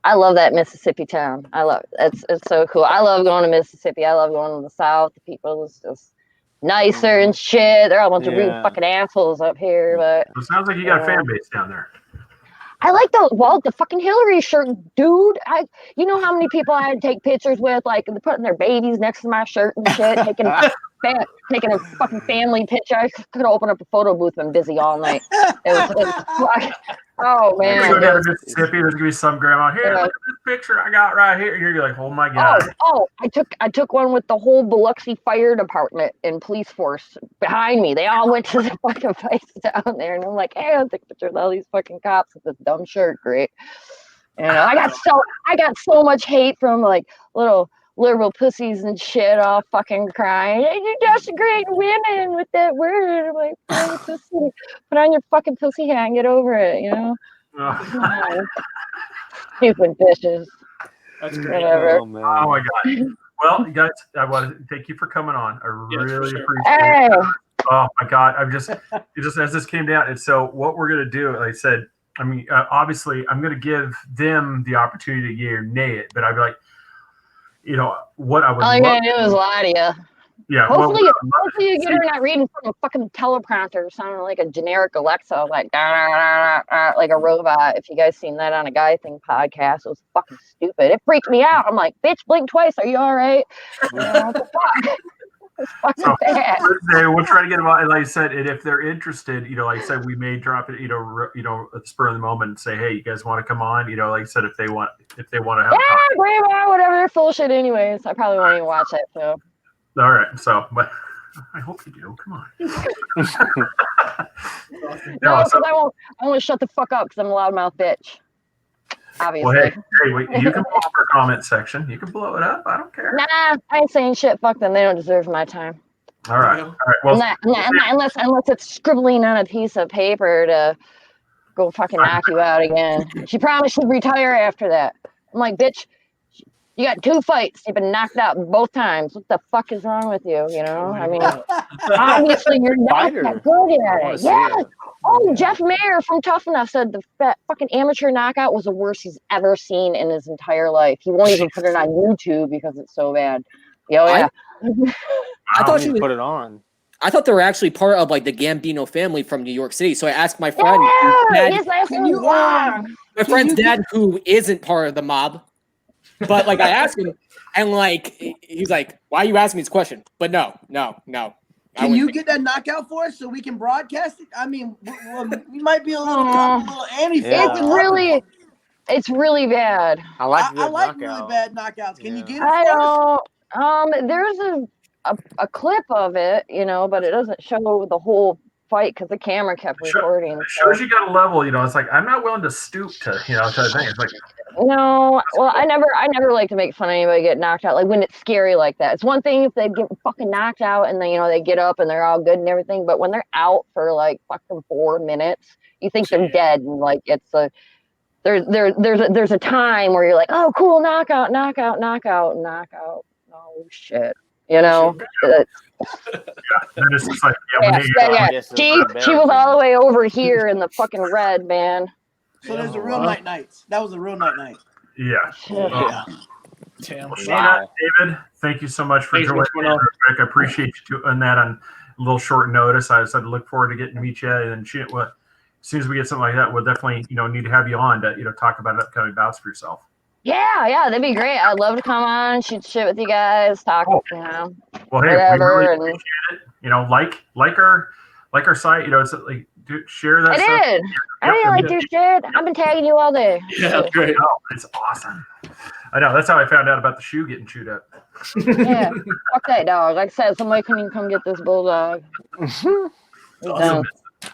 I love that Mississippi town. I love it. It's so cool. I love going to Mississippi. I love going to the South. The people is just nicer and shit. They're all a bunch of rude fucking assholes up here. But it sounds like you got a fan base down there. I like the fucking Hillary shirt, dude. You know how many people I had to take pictures with, like putting their babies next to my shirt and shit, taking a fucking family picture. I could have opened up a photo booth and been busy all night. It was oh man. You go down to Mississippi, there's gonna be some grandma here. Look at this picture I got right here. You're like, oh my god. Oh, I took one with the whole Biloxi Fire Department and police force behind me. They all went to the fucking fights down there, and I'm like, hey, I'll take a picture of all these fucking cops with this dumb shirt. Great. I got so much hate from like little liberal pussies and shit, all fucking crying. You denigrate women with that word. I'm like, put on your fucking pussy hat and get over it, Stupid bitches. That's great. Whatever. Oh my god. Well, you guys, I want to thank you for coming on. I really appreciate it. Oh my god, it just as this came down, and so what we're gonna do, like I said, I mean, obviously, I'm gonna give them the opportunity to nay it, but I'd be like, what I would. All you're gonna do is lie to you. Yeah. Hopefully you get her not reading from a fucking teleprompter, sounding like a generic Alexa, like like a robot. If you guys seen that on a Guy Thing podcast, it was fucking stupid. It freaked me out. I'm like, bitch, blink twice. Are you all right? What the fuck? It's fucking bad. We'll try to get them on. And like I said, and if they're interested, like I said, we may drop it, at the spur of the moment and say, hey, you guys want to come on? Like I said, if they want to have. Yeah, bring them on, whatever. They're full shit anyways. I probably won't even watch that show. All right, so but I hope you do. Come on. No, because I won't shut the fuck up because I'm a loudmouth bitch. Obviously. Well, hey, you can blow up our comment section. You can blow it up. I don't care. Nah, I ain't saying shit. Fuck them. They don't deserve my time. All right. Well, unless it's scribbling on a piece of paper to go fucking knock you out again. She promised she'd retire after that. I'm like, bitch, You got 2 fights. You've been knocked out both times. What the fuck is wrong with you? You know, I mean, obviously you're not that good at it. Yeah. Oh, Jeff Mayer from Tough Enough said the fucking amateur knockout was the worst he's ever seen in his entire life. He won't even put it on YouTube because it's so bad. Oh yeah. I thought you put it on. I thought they were actually part of like the Gambino family from New York City. So I asked my friend, his last name is long. my friend's dad, who isn't part of the mob, but like I asked him, and like he's like, "Why are you asking me this question?" But no. Can you get that knockout for us so we can broadcast it? I mean, we might be a little anti. It's really bad. I like really bad knockouts. Can you get it? I don't. There's a clip of it, you know, but it doesn't show the whole fight because the camera kept recording. It shows you got a level, you know. It's like I'm not willing to stoop to, you know, type of thing. It's like no, well, I never like to make fun of anybody get knocked out. Like when it's scary like that. It's one thing if they get fucking knocked out and then you know they get up and they're all good and everything, but when they're out for like fucking 4 minutes, you think they're dead and like it's a there's a time where you're like, oh cool, knockout. Oh shit. You know, it's like, She was all the way over here in the fucking red, man. So there's a real night. That was a real night. Yeah. Damn. Well, Sheena, David, thank you so much for joining me. I appreciate you doing that on a little short notice. I just had to look forward to getting to meet you. And as soon as we get something like that, we'll definitely, you know, need to have you on to, you know, talk about upcoming bouts for yourself. Yeah, that'd be great. I'd love to come on, shoot shit with you guys, talk, you know, well, hey, whatever. We really appreciate it. You know, like our site, you know, it's like share that. I did like your shit. I've been tagging you all day. Yeah, that's great. Oh, it's awesome. I know. That's how I found out about the shoe getting chewed up. Yeah, fuck that dog. Like I said, somebody couldn't come get this bulldog.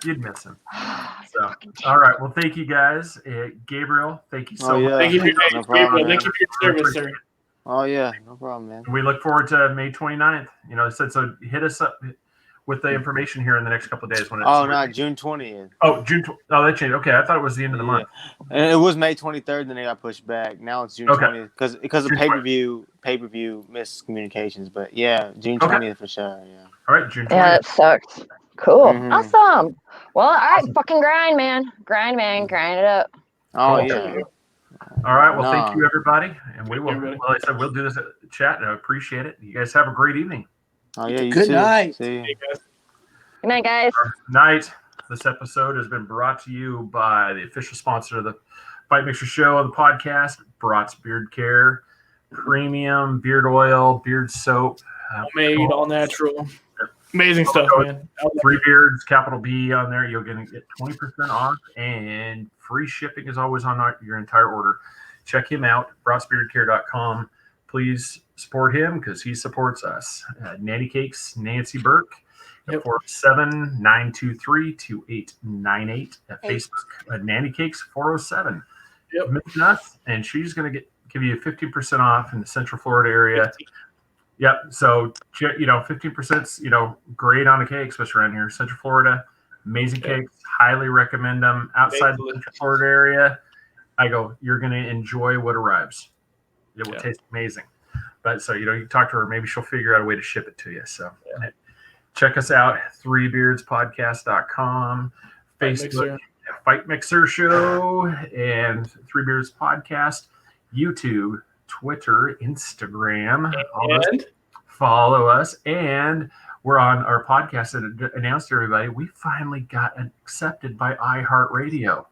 You'd miss him. So, all right. Well, thank you guys. Gabriel, thank you so much. Thank you for your service, sir. Oh, yeah. No problem, man. We look forward to May 29th. You know, I said, so hit us up with the information here in the next couple of days. June 20th. Oh, that changed. Okay. I thought it was the end of the month. And it was May 23rd, then they got pushed back. Now it's June 20th because of pay-per-view miscommunications. But, yeah, June 20th for sure, yeah. All right, June 20th. Yeah, that sucks. Cool. Awesome. Well, all right, fucking grind, man. Grind it up. Oh, yeah. All right. Well, thank you, everybody. And we will, well, like I said, we'll do this chat, and I appreciate it. You guys have a great evening. Oh, yeah. You Good too. night. See you. Good night, guys. Night. This episode has been brought to you by the official sponsor of the Fight Mixer Show on the podcast, Brat's Beard Care, premium beard oil, beard soap. Made, all natural. Amazing stuff, man. 3 Beards, capital B on there. You're going to get 20% off, and free shipping is always on your entire order. Check him out, bratsbeardcare.com. Please support him because he supports us. Nanny Cakes, Nancy Burke, 407-923-2898 at Facebook. Nanny Cakes 407. Mention us, and she's going to give you 15% off in the Central Florida area. Yep. So, you know, 15%'s, you know, great on a cake, especially around here. Central Florida, amazing cakes. Highly recommend them. Outside the Central Florida area, you're going to enjoy what arrives. It will taste amazing. But so, you know, you can talk to her. Maybe she'll figure out a way to ship it to you. So check us out, 3beardspodcast.com, Facebook, Fight Mixer Show, and 3 Beards Podcast, YouTube, Twitter, Instagram, and follow us. And we're on our podcast that announced to everybody we finally got accepted by iHeartRadio.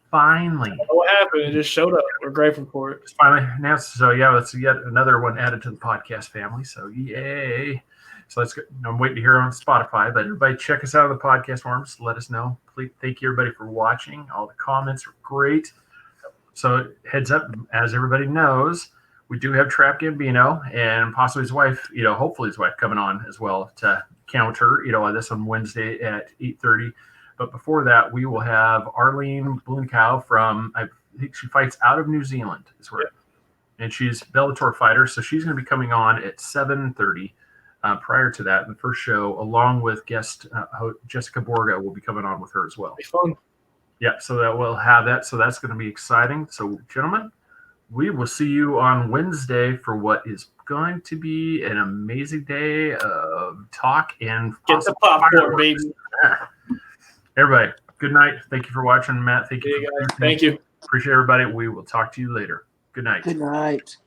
Finally. What happened? It just showed up. We're grateful for it. It's finally announced. So yeah, that's yet another one added to the podcast family. So yay. So let's go. I'm waiting to hear on Spotify, but everybody check us out on the podcast forums. Let us know. Please, thank you everybody for watching. All the comments are great. So heads up, as everybody knows, we do have Trap Gambino and possibly his wife, you know, hopefully his wife coming on as well to counter, you know, this on Wednesday at 8:30. But before that, we will have Arlene Blumenkow from, I think she fights out of New Zealand, and she's a Bellator fighter. So she's going to be coming on at 7:30. Prior to that, in the first show, along with guest Jessica Borga, will be coming on with her as well. Be fun. Yeah, so that we'll have that. So that's going to be exciting. So, gentlemen, we will see you on Wednesday for what is going to be an amazing day of talk and Get the popcorn, baby. Everybody, good night. Thank you for watching, Matt. Thank you. Thank you. Appreciate everybody. We will talk to you later. Good night. Good night.